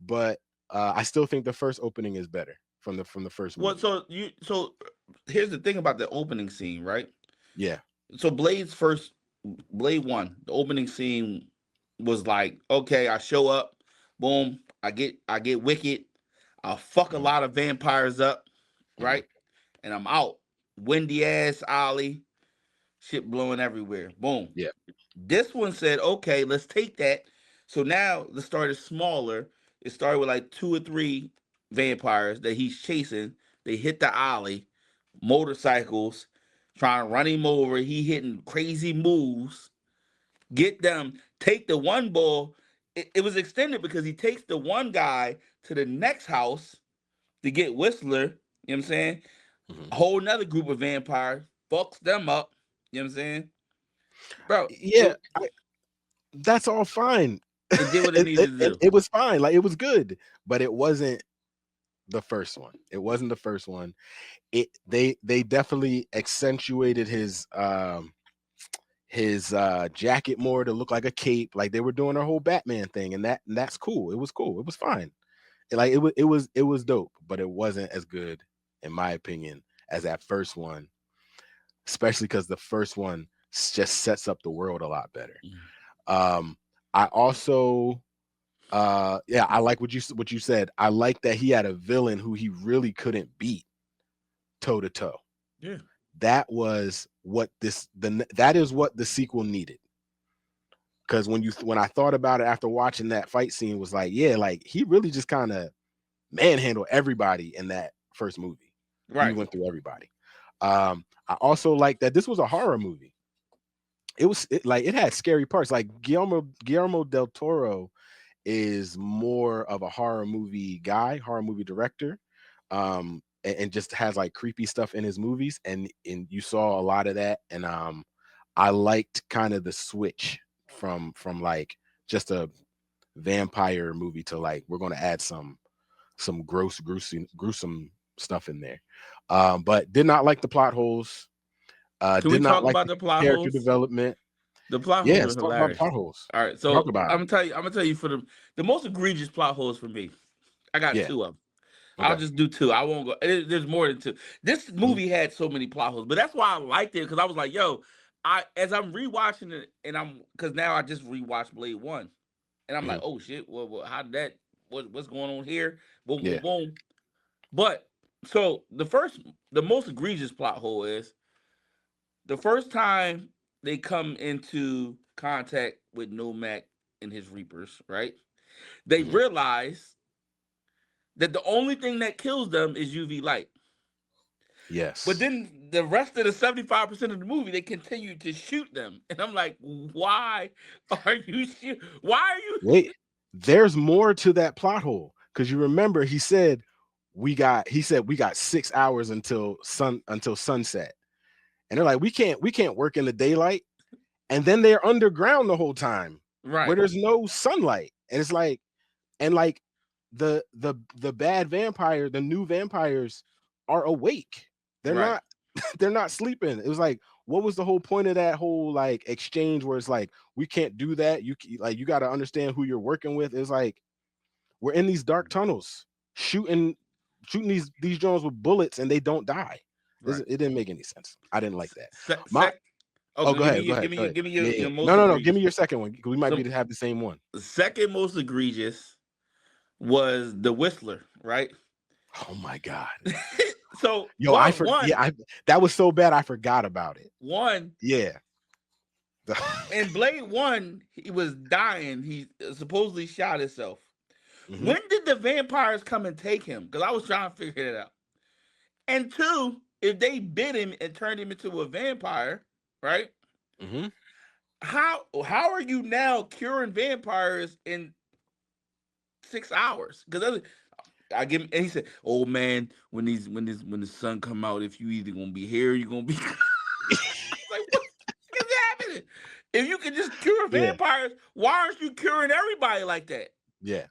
but I still think the first opening is better from the first
Well,
movie.
so here's the thing about the opening scene, right?
Yeah.
So Blade One, the opening scene was like, okay, I show up, boom, I get wicked, I fuck a
Mhm,
lot of vampires up,
mhm,
right? And I'm out. Windy ass alley, shit blowing everywhere. Boom.
yeah.
This one said, okay, let's take that. So now the start is smaller. It started with like two or three vampires that he's chasing. They hit the alley, motorcycles, trying to run him over. He hitting crazy moves. Get them, take the one ball. It was extended because he takes the one guy to the next house to get Whistler. You know what I'm saying?
Mhm.
A whole nother group of vampires, fucks them up. You know what I'm saying? Bro,
Yeah, that's all fine.
it did what it
it,
needed
it,
to
it,
do.
it was fine. Like it was good, but it wasn't the first one. It wasn't the first one. They definitely accentuated his jacket more to look like a cape. Like they were doing their whole Batman thing, and that's cool. It was cool. It was fine. Like it was dope, but it wasn't as good, in my opinion, as that first one. Especially because the first one just sets up the world a lot better.
Mm.
Um, I also yeah, I like what you said. I like that he had a villain who he really couldn't beat toe to toe.
Yeah.
That was what that is what the sequel needed. Because when I thought about it after watching that fight scene, was like, yeah, like he really just kind of manhandled everybody in that first movie. He
Right.
went through everybody. I also like that this was a horror movie. Like it had scary parts. Like Guillermo del Toro is more of a horror movie guy, horror movie director, and just has like creepy stuff in his movies, and you saw a lot of that, and I liked kind of the switch from like just a vampire movie to like we're going to add some gross, gruesome stuff in there, but did not like the plot holes,
Can we
did not
talk
like
about
the
the plot
character
holes?
development.
The plot
Yeah,
holes are
let's talk about the
hilarious.
plot holes.
All right,
Talk
so
about
I'm
them.
gonna tell you. I'm gonna tell you for the most egregious plot holes for me. I got
Yeah.
two of them. I'll
Okay.
just do two. I won't go. There's more than two. This
Mhm.
movie had so many plot holes, but that's why I liked it because I was like, yo, as I'm rewatching it, and I'm because now I just rewatched Blade One, and I'm like,
Mhm.
oh shit, how did that? What's going on here? Boom, boom,
Yeah.
boom. But so the most egregious plot hole is the first time they come into contact with Nomak and his Reapers, right? They
Mhm.
realize that the only thing that kills them is UV light. But
Yes.
then the rest of the 75% of the movie, they continue to shoot them. And I'm like, why are you shoot? Why are you?
Wait, there's more to that plot hole because you remember he said we got 6 hours until sunset, and they're like we can't work in the daylight, and then they're underground the whole time where
Right,
there's no sunlight, and it's like and like the bad vampire, the new vampires are awake. They're
right,
not they're not sleeping. It was like, what was the whole point of that whole like exchange where it's like, we can't do that. You got to understand who you're working with. It's like we're in these dark tunnels shooting these drones with bullets and they don't die.
right.
It didn't make any sense. I didn't like that.
Sec,
My
sec oh,
oh, go
give me
ahead,
your,
go ahead,
give me
go
your,
ahead.
give me
Yeah,
your
yeah.
most
No. Give me
egregious.
your second one. We might be
So
to have the same one.
the second most egregious was the Whistler, right?
Oh my god.
So
Yo, I that was so bad I forgot about it.
one
Yeah.
in Blade One, he was dying. He supposedly shot himself.
hmm
When did the vampires come and take him? Because I was trying to figure it out. And two, if they bit him and turned him into a vampire, right?
hmm
how are you now curing vampires in 6 hours? Because I give him, and he said, "Oh man, when the sun come out, if you either gonna be here, or you gonna be." Like, what is happening? If you can just cure
Yeah,
vampires, why aren't you curing everybody like that?
yeah.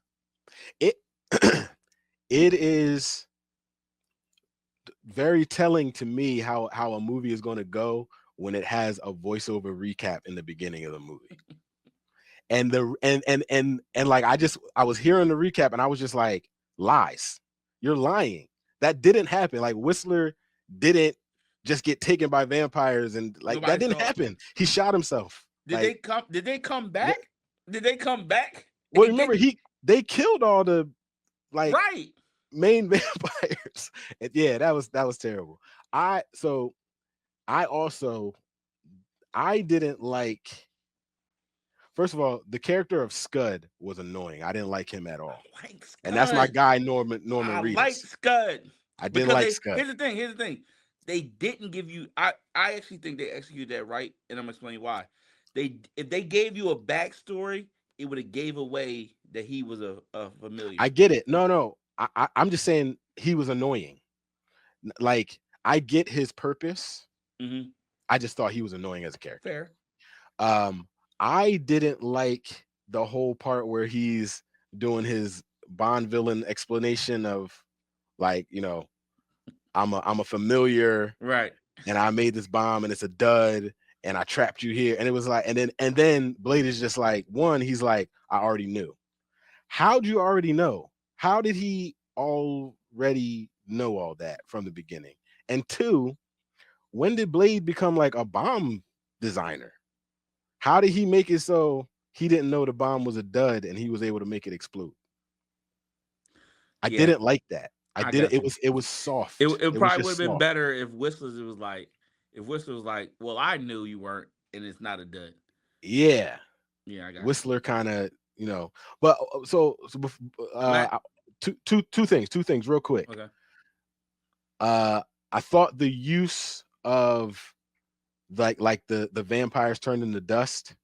It it is very telling to me how a movie is going to go when it has a voiceover recap in the beginning of the movie. And the and like I was hearing the recap and I was just like, lies. You're lying. That didn't happen. Like Whistler didn't just get taken by vampires and like that
Nobody
didn't
saw it.
happen. He shot himself.
Did they
Like
come? Did they come
what
back? Did they come back
well
and
remember
get
they killed all the like
right?
main vampires. And yeah, that was terrible. So I also I didn't like first of all, the character of Scud was annoying. I didn't like him at all.
I like
And that's my
Scud.
guy Norman
I like
Reedus.
Scud
I didn't
because
like
they.
Scud.
Here's the thing. Here's the thing. They didn't give you. I actually think they executed that right, and I'm gonna explain why. They if they gave you a backstory, it would have gave away that he was a
I
familiar.
get it. No. I'm just saying he was annoying. Like I get his purpose.
Mm-hmm.
I just thought he was annoying as a character.
Fair.
Um, I didn't like the whole part where he's doing his Bond villain explanation of like, I'm a familiar
Right.
and I made this bomb and it's a dud and I trapped you here. And it was like, and then Blade is just like, one, he's like, I already knew. How'd you already know? How did he already know all that from the beginning? And two, when did Blade become like a bomb designer? How did he make it so he didn't know the bomb was a dud and he was able to make it explode? I
Yeah,
didn't like that. I
I
didn't.
got
It
you.
was it was soft.
It
It was
probably would
just
have been
soft.
better if Whistler's it was like if Whistler was like, well, I knew you weren't, and it's not a dud.
Yeah.
Yeah, I got
Whistler kind of, but
you.
two things real quick.
Okay.
Uh I thought the use of like the vampires turned into dust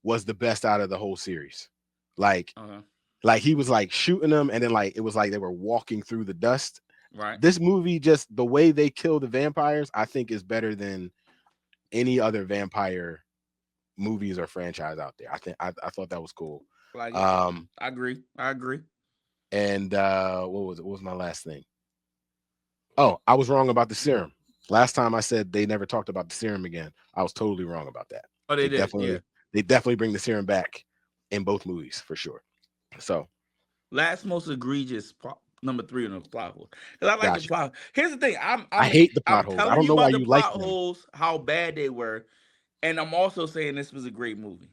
was the best out of the whole series. Like
Okay.
like he was like shooting them and then like it was like they were walking through the dust.
Right.
This movie just the way they kill the vampires, I think is better than any other vampire movies or franchise out there. I thought that was cool.
Like it.
Um
I agree. I agree.
and what was it? What was my last thing? Oh, I was wrong about the serum. Last time I said they never talked about the serum again. I was totally wrong about that.
Oh, they
They
did. Yeah.
definitely they definitely bring the serum back in both movies for sure. So
Last most egregious number three on the plot hole. Because I like the
gotcha.
plot. Here's the thing.
I hate the
I'm
plot holes. I
telling
don't
you
know why
about the
you like
plot
them.
holes, how bad they were, and I'm also saying this was a great movie.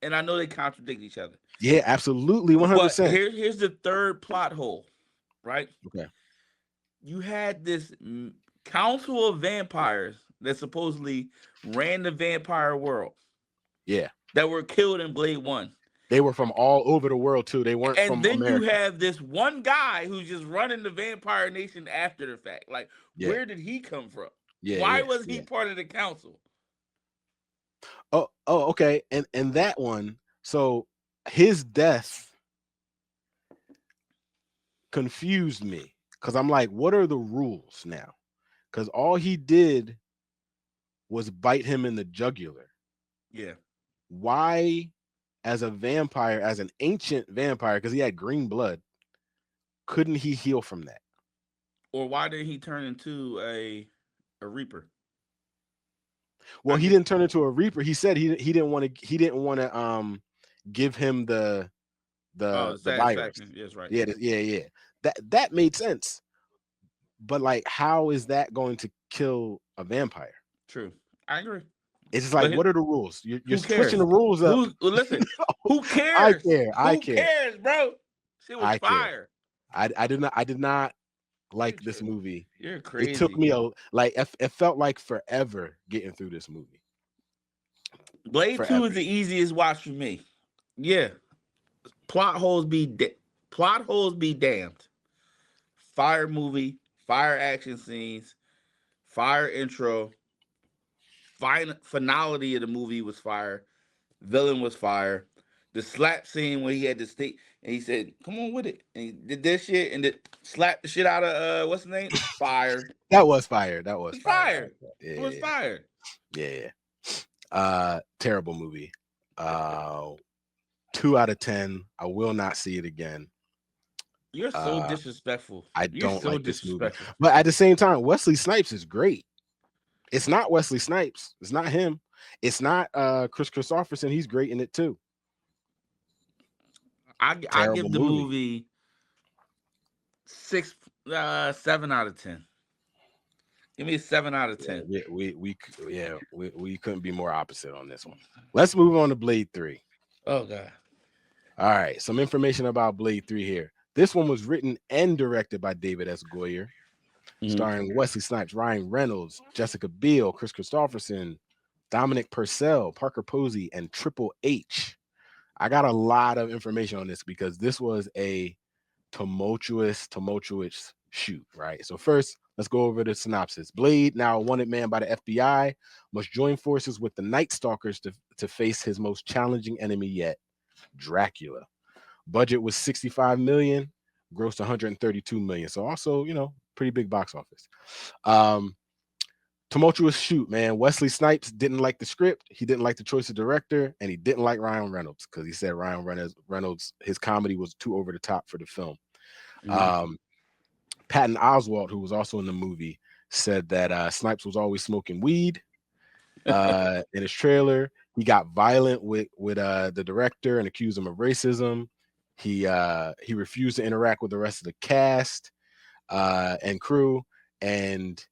And I know they contradict each other.
Yeah, absolutely,
But
100%.
here's the third plot hole, right?
Okay.
You had this council of vampires that supposedly ran the vampire world
Yeah.
that were killed in Blade One.
They were from all over the world too. They weren't
And
from
then you
America.
have this one guy who's just running the vampire nation after the fact. Like,
Yeah.
where did he come from?
Yeah,
Why
yeah,
was he
yeah.
part of the council?
Oh, okay. And that one, so his death confused me because I'm like, what are the rules now? Because all he did was bite him in the jugular.
Yeah.
Why, as a vampire, as an ancient vampire, because he had green blood, couldn't he heal from that?
Or why did he turn into a reaper?
Well,
I
he
get
didn't turn into a reaper. He said he didn't want to give him the virus.
satisfaction. Yes, right.
Yeah. That made sense. But like, how is that going to kill a vampire?
True. I agree.
It's just like,
But
what are the rules? You're
who
switching
cares?
the rules up.
Well, listen, who
I
cares?
care. I
Who
care.
cares, bro? Shit was
I care.
fire.
I did not
You're
like this movie.
you're
It took
crazy.
me it felt like forever getting through this movie.
Blade 2 is
Forever.
the easiest watch for me. Yeah. Plot holes be plot holes be damned. Fire movie, fire action scenes, fire intro. finality of the movie was fire. Villain was fire. The slap scene where he had to stay and he said, "Come on with it," and he did this shit and slapped the shit out of what's the name? Fire.
That was fire. That was
It's
fire.
fire. It was
Yeah,
fire.
yeah, yeah. Terrible movie. Uh, 2 out of 10. I will not see it again.
You're so disrespectful.
I
You're
don't
so
like this movie.
disrespectful.
But at the same time, Wesley Snipes is great. It's not Wesley Snipes. It's not him. It's not Chris Christopherson. He's great in it too.
I
Terrible
give the
movie.
movie 7 out of 10. Give me a 7 out of 10.
We couldn't be more opposite on this one. Let's move on to Blade 3.
Oh god.
All right, some information about Blade 3 here. This one was written and directed by David S. Goyer, starring Wesley Snipes, Ryan Reynolds, Jessica Biel, Chris Christopherson, Dominic Purcell, Parker Posey, and Triple H. I got a lot of information on this because this was a tumultuous shoot, right? So first, let's go over the synopsis. Blade, now a wanted man by the FBI, must join forces with the Night Stalkers to face his most challenging enemy yet, Dracula. Budget was 65 million, grossed 132 million. So also, pretty big box office. Tumultuous shoot, man. Wesley Snipes didn't like the script. He didn't like the choice of director, and he didn't like Ryan Reynolds because he said Ryan Reynolds, his comedy was too over the top for the film. Patton Oswalt, who was also in the movie, said that Snipes was always smoking weed. In his trailer, he got violent with the director and accused him of racism. He refused to interact with the rest of the cast and crew, and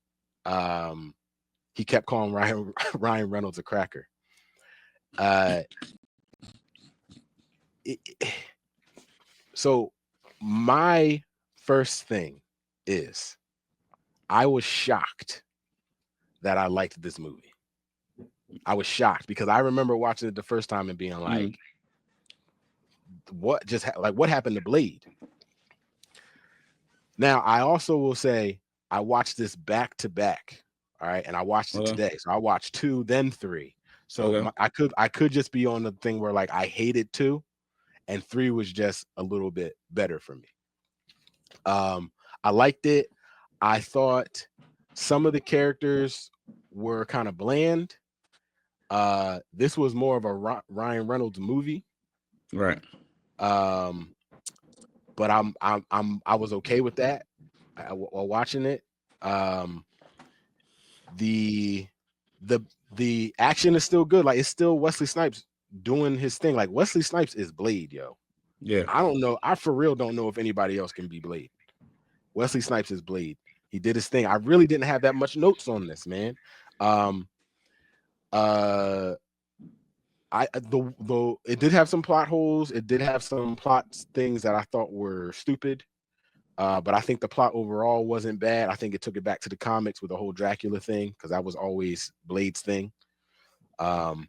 he kept calling Ryan Reynolds a cracker. So my first thing is I was shocked that I liked this movie. I was shocked because I remember watching it the first time and being like, what happened to Blade? Now, I also will say I watched this back to back. All right. And I watched it today. So I watched 2, then 3. So I could just be on the thing where like I hated 2 and 3 was just a little bit better for me. I liked it. I thought some of the characters were kind of bland. This was more of a Ryan Reynolds movie.
Right.
But I was okay with that while watching it. The action is still good. Like it's still Wesley Snipes doing his thing. Like Wesley Snipes is Blade, yo.
Yeah.
I don't know. I for real don't know if anybody else can be Blade. Wesley Snipes is Blade. He did his thing. I really didn't have that much notes on this, man. It did have some plot holes. It did have some plot things that I thought were stupid. But I think the plot overall wasn't bad. I think it took it back to the comics with the whole Dracula thing because that was always Blade's thing. The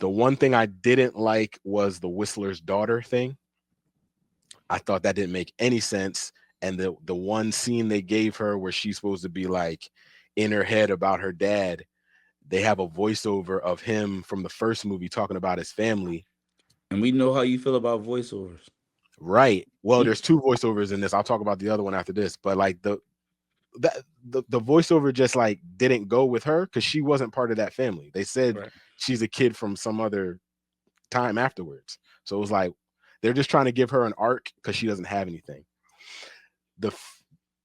one thing I didn't like was the Whistler's daughter thing. I thought that didn't make any sense. And the one scene they gave her where she's supposed to be like in her head about her dad, they have a voiceover of him from the first movie talking about his family.
And we know how you feel about voiceovers.
Right. Well, there's 2 voiceovers in this. I'll talk about the other one after this. But like the voiceover just like didn't go with her because she wasn't part of that family. They said she's a kid from some other time afterwards. So it was like they're just trying to give her an arc because she doesn't have anything.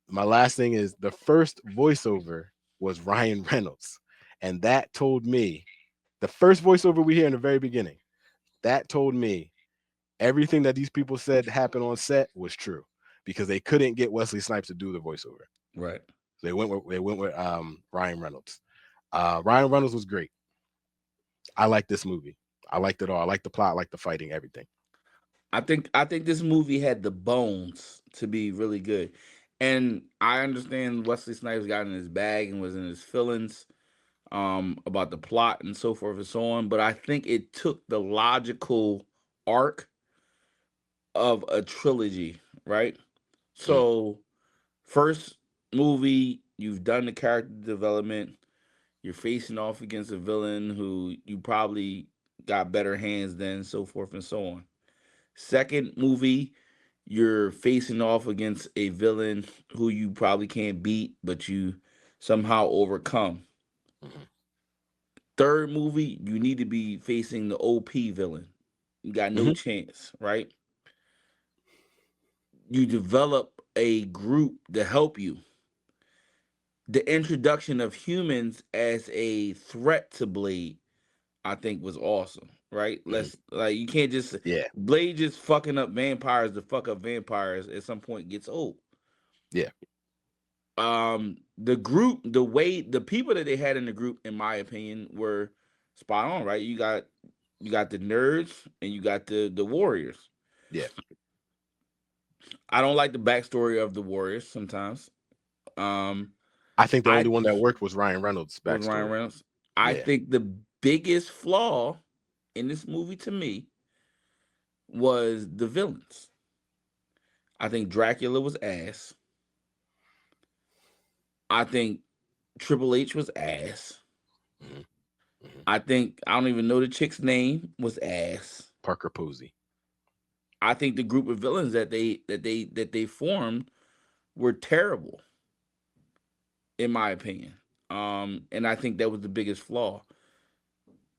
My last thing is the first voiceover was Ryan Reynolds. And that told me, the first voiceover we hear in the very beginning, that told me everything that these people said happened on set was true because they couldn't get Wesley Snipes to do the voiceover.
Right.
They went with Ryan Reynolds. Ryan Reynolds was great. I like this movie. I liked it all. I liked the plot, I liked the fighting, everything.
I think this movie had the bones to be really good. And I understand Wesley Snipes got in his bag and was in his feelings about the plot and so forth and so on. But I think it took the logical arc of a trilogy, right? So, first movie, you've done the character development, You're facing off against a villain who you probably got better hands than, so forth and so on. Second movie, you're facing off against a villain who you probably can't beat, but you somehow overcome.
Mhm.
Third movie, you need to be facing the OP villain. You got no
Mhm.
chance, right? You develop a group to help you. The introduction of humans as a threat to Blade, I think, was awesome. Right?
Mhm.
Let's like you can't just
Yeah.
Blade just fucking up vampires to fuck up vampires at some point gets old.
Yeah.
The group, the way the people that they had in the group, in my opinion, were spot on. Right? You got the nerds and you got the warriors.
Yeah.
I don't like the backstory of the warriors sometimes. Um,
I think the only
I
one that worked was Ryan Reynolds'
with Ryan
backstory.
Reynolds. I
Yeah.
think the biggest flaw in this movie to me was the villains. I think Dracula was ass. I think Triple H was ass.
Mhm. Mhm.
I think I don't even know the chick's name was ass.
Parker Posey.
I think the group of villains that they formed were terrible, in my opinion. And I think that was the biggest flaw,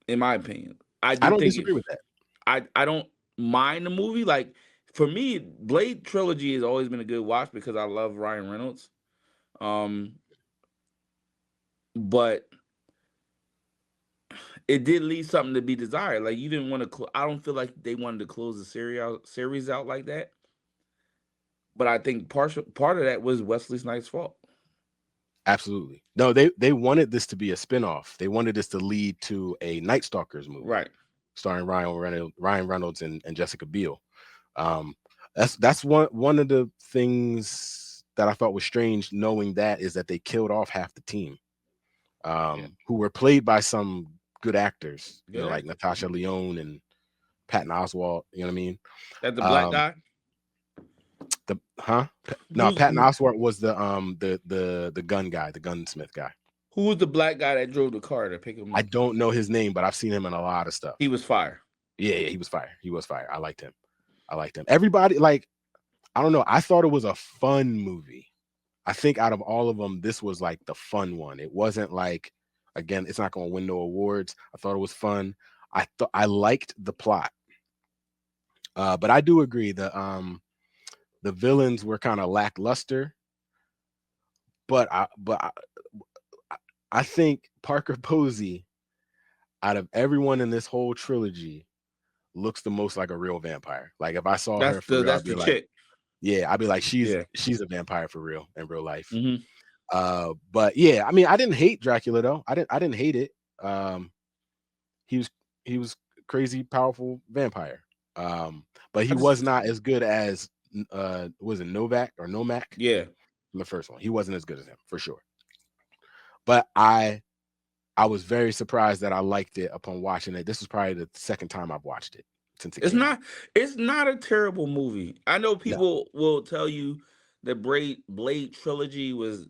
in my opinion. I
I
do
don't
think it,
disagree with that.
I don't mind the movie. Like for me, Blade trilogy has always been a good watch because I love Ryan Reynolds. Um, but it did leave something to be desired. Like you didn't want to. I don't feel like they wanted to close the series out like that. But I think part of that was Wesley Snipes' fault.
Absolutely. No, they wanted this to be a spin-off. They wanted this to lead to a Night Stalkers movie
Right.
starring Ryan Reynolds and Jessica Biel. Um, that's one of the things that I thought was strange. Knowing that is that they killed off half the team,
Yeah.
who were played by some good actors.
Good
Like
actors.
Natasha Lyonne and Patton Oswalt. You know what I mean?
That the black
Um,
guy.
the huh? No,
Who's
Patton Oswalt was the gun guy, the gunsmith guy.
who was the black guy that drove the car to pick him
I
up?
don't know his name, but I've seen him in a lot of
He
stuff.
was fire.
Yeah, yeah, he was fire. He was fire. I liked him. I liked him. Everybody, like, I don't know. I thought it was a fun movie. I think out of all of them, this was like the fun one. It wasn't like, again, it's not going to win no awards. I thought it was fun. I thought I liked the plot, but I do agree the villains were kind of lackluster. But I think Parker Posey, out of everyone in this whole trilogy, looks the most like a real vampire. Like if I saw
That's
her for
the
real,
that's
I'd be
the
like,
chick.
yeah, I'd be like, she's
Yeah.
she's a vampire for real in real life.
Mm-hmm.
But yeah, I mean, I didn't hate Dracula though. I didn't hate it. Um, he was he was crazy powerful vampire. But
I
he was
just
not as good as was it Novak or Nomak
yeah.
in the first one. He wasn't as good as him for sure. But I was very surprised that I liked it upon watching it. This was probably the second time I've watched it since it
It's
came out.
not it's not a terrible movie. I know
No.
people will tell you the Blade trilogy was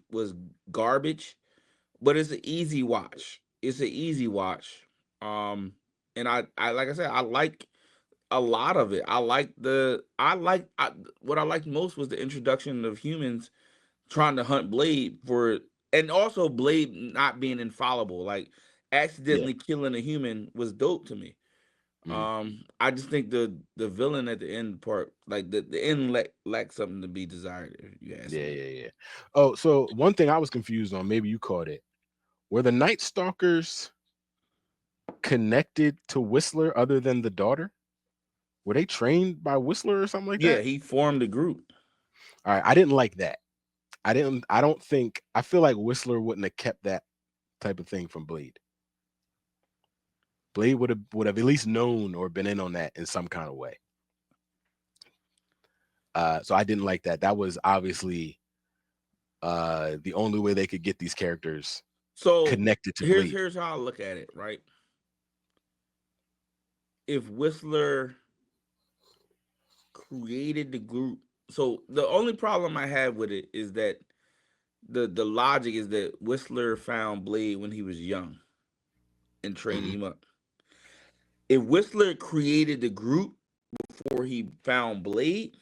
garbage, but it's an easy watch. It's an easy watch. Um and I like I said, I like a lot of it. What I liked most was the introduction of humans trying to hunt Blade for, and also Blade not being infallible. Like
Yeah.
accidentally killing a human was dope to me.
Mhm.
I just think the villain at the end part, like the end lacked something to be desired. If you ask
Yeah,
me,
yeah, yeah. Oh, so one thing I was confused on, maybe you caught it. Were the Night Stalkers connected to Whistler other than the daughter? Were they trained by Whistler or something like
yeah,
that?
he formed a group.
All right, I didn't like that. I don't think I feel like Whistler wouldn't have kept that type of thing from Blade. Blade would have at least known or been in on that in some kind of way. So I didn't like that. That was obviously the only way they could get these characters
So
connected to
here's
Blade.
here's how I look at it. Right, if Whistler created the group, so the only problem I have with it is that the logic is that Whistler found Blade when he was young and trained
Hmm.
him up. If Whistler created the group before he found Blade,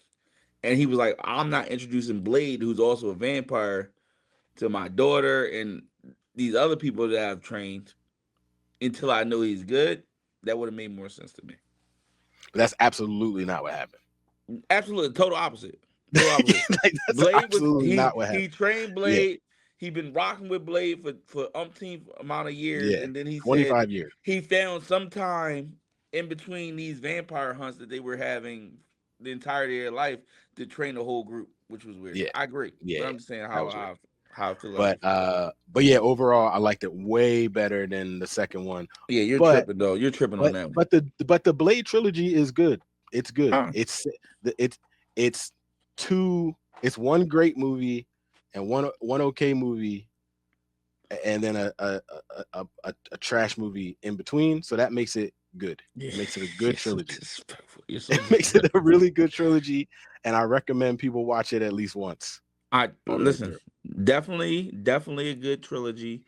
and he was like, I'm not introducing Blade, who's also a vampire, to my daughter and these other people that I've trained until I know he's good, that would have made more sense to me.
But that's absolutely not what happened.
Absolutely, total opposite. Total opposite.
Like, that's
Blade was
absolutely
he
not what happened.
he trained
Yeah,
Blade. He been rocking with Blade for umpteen amount of years,
yeah.
and then he said
25 years.
he found some time in between these vampire hunts that they were having the entirety of their life to train the whole group, which was weird.
Yeah,
I agree,
yeah,
but
yeah.
I'm just saying
That was weird.
how I feel about it.
But yeah, overall, I liked it way better than the second one.
Yeah, you're
But
tripping though. You're tripping on that one.
but the Blade trilogy is good. It's good.
Huh.
It's two. It's one great movie and one okay movie, and then a trash movie in between. So that makes it good.
Yeah,
It makes it a
you're
good
so
trilogy.
disrespectful. You're so
It makes it a
disrespectful.
really good trilogy, and I recommend people watch it at least once
I
all the way
listen.
through.
Definitely a good trilogy.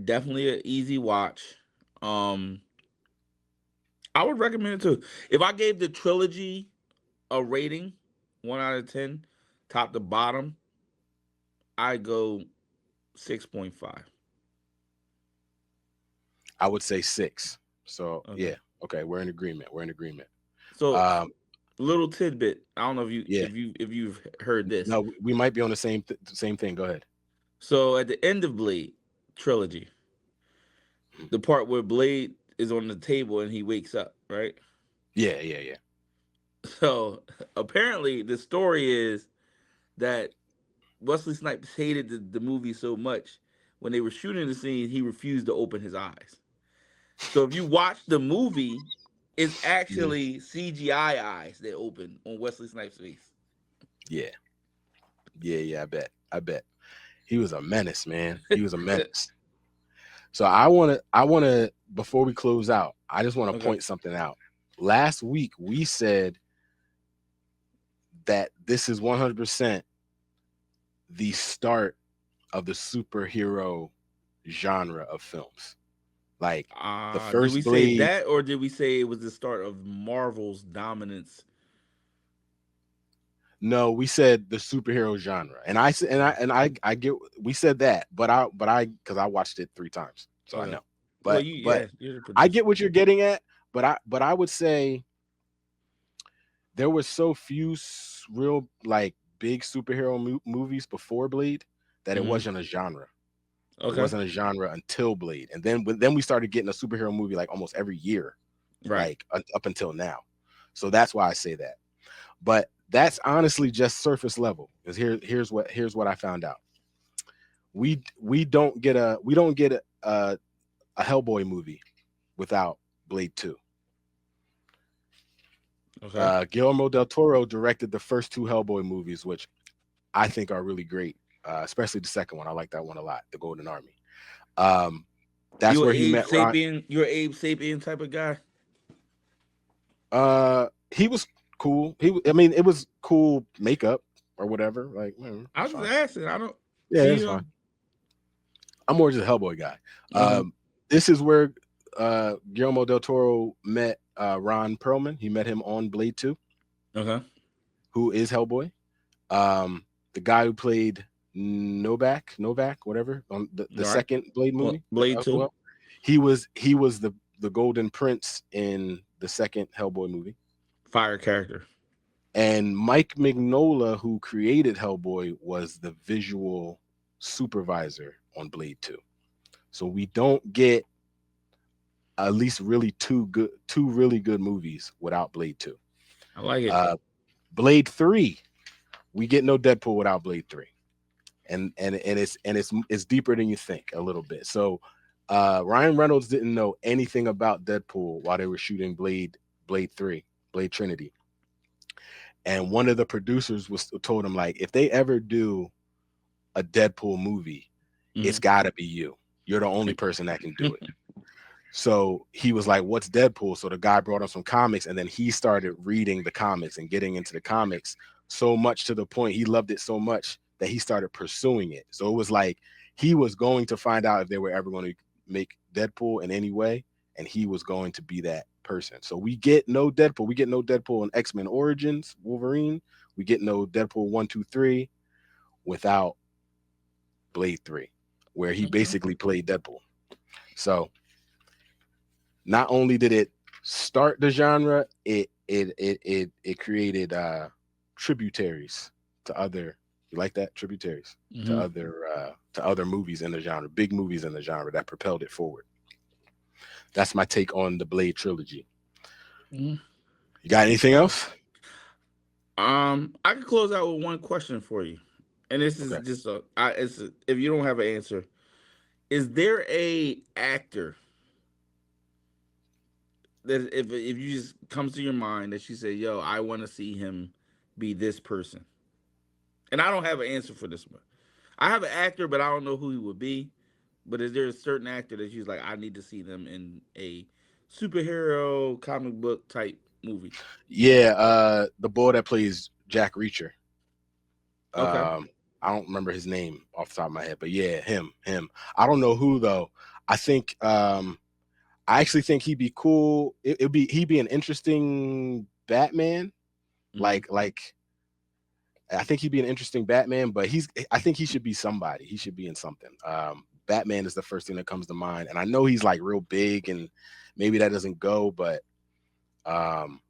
Definitely an easy watch. Um, I would recommend it too. If I gave the trilogy a rating, 1 out of 10, top to bottom, I go 6.5.
I would say 6. So
Okay.
yeah, okay, we're in agreement. We're in agreement.
So
Um,
little tidbit. I don't know
yeah,
if you've heard this.
no, we might be on the same thing. Go ahead.
So at the end of Blade trilogy,
Mhm.
the part where Blade is on the table and he wakes up, right?
Yeah, yeah, yeah,
So apparently the story is that Wesley Snipes hated the movie so much when they were shooting the scene, he refused to open his eyes. So if you watch the movie, it's
mhm,
actually CGI eyes that open on Wesley Snipes' face.
yeah, yeah, yeah. I bet he was a menace, man. He was a menace. So I wanna before we close out, I just want to
Okay.
point something out. Last week we said that this is 100% the start of the superhero genre of films. Like the
Did we
first
say
Blade.
that, or did we say it was the start of Marvel's dominance?
No, we said the superhero genre, and I said, and I get we said that, but I because I watched it 3 times, so I
Okay.
know.
Well,
But
you're the
I
producer.
get what you're getting at, but I would say there were so few real like big superhero movies before Blade that it
Hmm.
wasn't a genre. It
Okay.
wasn't a genre until Blade, and then we started getting a superhero movie like almost every year,
Right.
like up until now. So that's why I say that. But that's honestly just surface level. Because here's what I found out. We don't get a Hellboy movie without Blade 2.
Okay.
Guillermo del Toro directed the first 2 Hellboy movies, which I think are really great, especially the second one. I like that one a lot, The Golden Army. Um, that's
You a
where he
Abe
met Ron.
Sapien? You're a Abe Sapien type of guy.
He was cool. I mean, it was cool makeup or whatever. Like,
I
it's
was just
fine.
asking. I don't
Yeah,
see
it's fine. I'm more just a Hellboy guy.
Okay.
This is where Guillermo del Toro met Ron Perlman. He met him on Blade 2,
Okay.
who is Hellboy. The guy who played Novak, whatever, on the
All right.
second Blade movie
Blade
as
2.
well. He was the Golden Prince in the second Hellboy movie.
Fire character.
And Mike Mignola, who created Hellboy, was the visual supervisor on Blade 2. So we don't get at least really two really good movies without Blade 2.
I like it.
Uh Blade 3, we get no Deadpool without Blade 3. And it's deeper than you think a little bit. So Ryan Reynolds didn't know anything about Deadpool while they were shooting Blade 3, Blade Trinity. And one of the producers was told him, like, if they ever do a Deadpool movie, it's
Hmm.
got to be you. You're the only person that can do it. So he was like, what's Deadpool? So the guy brought him some comics, and then he started reading the comics and getting into the comics so much, to the point he loved it so much that he started pursuing it. So it was like he was going to find out if they were ever going to make Deadpool in any way, and he was going to be that person. So we get no Deadpool. We get no Deadpool in X-Men Origins Wolverine. We get no Deadpool 1, 2, 3 without Blade 3, where he
Okay.
basically played Deadpool. So not only did it start the genre, it created tributaries to other, you like that, tributaries
Mm-hmm.
to other movies in the genre, big movies in the genre that propelled it forward. That's my take on the Blade trilogy.
Mm-hmm.
You got anything else?
I can close out with one question for you, and this is
Okay.
just if you don't have an answer, is there a actor that if you just comes to your mind that you say, "Yo, I want to see him be this person," and I don't have an answer for this one. I have an actor, but I don't know who he would be. But is there a certain actor that you're like, I need to see them in a superhero comic book type movie?
Yeah, the boy that plays Jack Reacher.
Okay.
I don't remember his name off the top of my head, but yeah, him. I don't know who though. I think I actually think he'd be cool. He'd be an interesting Batman.
Mm-hmm.
Like I think he'd be an interesting Batman, but I think he should be somebody. He should be in something. Batman is the first thing that comes to mind, and I know he's like real big, and maybe that doesn't go, but um,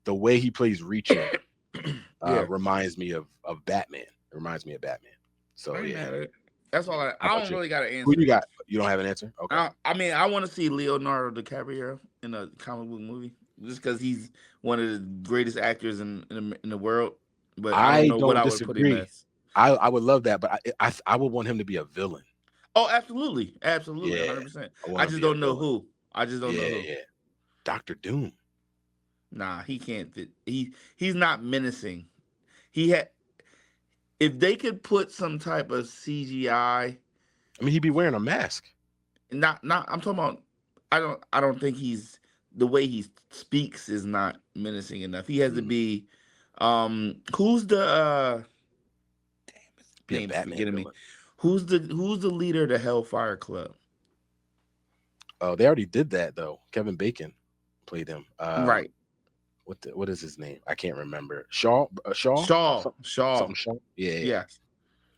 the way he plays Reacher
Yeah.
reminds me of Batman. It reminds me of Batman. So
I ain't
yeah,
mad at it. That's all
yeah. How
I
about
don't
you?
really got an
Who you
answer.
got? You don't have an answer? Okay.
I mean, I want to see Leonardo DiCaprio in a comic book movie just because he's one of the greatest actors in the world. But I don't
I
know what
don't
I would put him
disagree.
as.
I would love that, but I would want him to be a villain.
Oh, absolutely, absolutely,
Yeah,
100%.
I
I
want him to
just
be a
don't know
villain.
who. I just don't know
Yeah,
who.
yeah. Doctor Doom.
Nah, he can't fit. He's not menacing. He had if they could put some type of CGI.
I mean, he'd be wearing a mask.
Not. I'm talking about. I don't think he's the way he speaks is not menacing enough. He has to
Mm,
be. Who's the
be a
name's
Batman
forgetting me?
villain.
Who's the leader of the Hellfire Club?
Oh, they already did that though. Kevin Bacon played him.
Right.
What is his name? I can't remember. Shaw,
Shaw.
something,
Shaw.
something Shaw. Yeah,
Yes.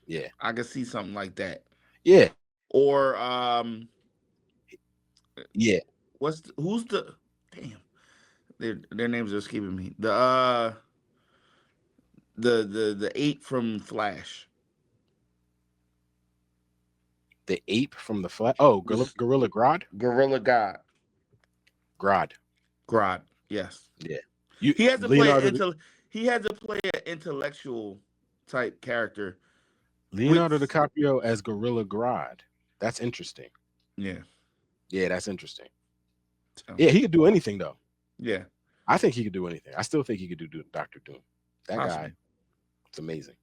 yeah,
I can see something like that.
yeah,
Or
yeah.
who's the damn their names are escaping me. The ape from Flash.
The ape from the flat. Oh,
This
Gorilla Grodd.
Gorilla God.
Grodd.
Grodd. Yes.
Yeah. You
He has to play
Leonardo
an he has to play an intellectual type character
Leonardo
with
DiCaprio as Gorilla Grodd. That's interesting.
yeah.
Yeah, that's interesting.
So,
Yeah, he could do anything though.
yeah,
I think he could do anything. I still think he could do Doctor Doom. That guy,
possibly.
it's amazing.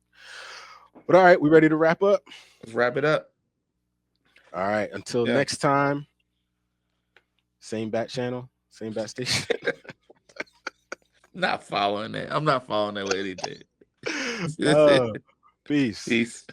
But all right, we ready to wrap up?
Let's wrap it up.
All right, until
Yeah.
next time. Same bat channel, same bat station.
Not following that. I'm not following that with anything.
uh, peace.
Peace.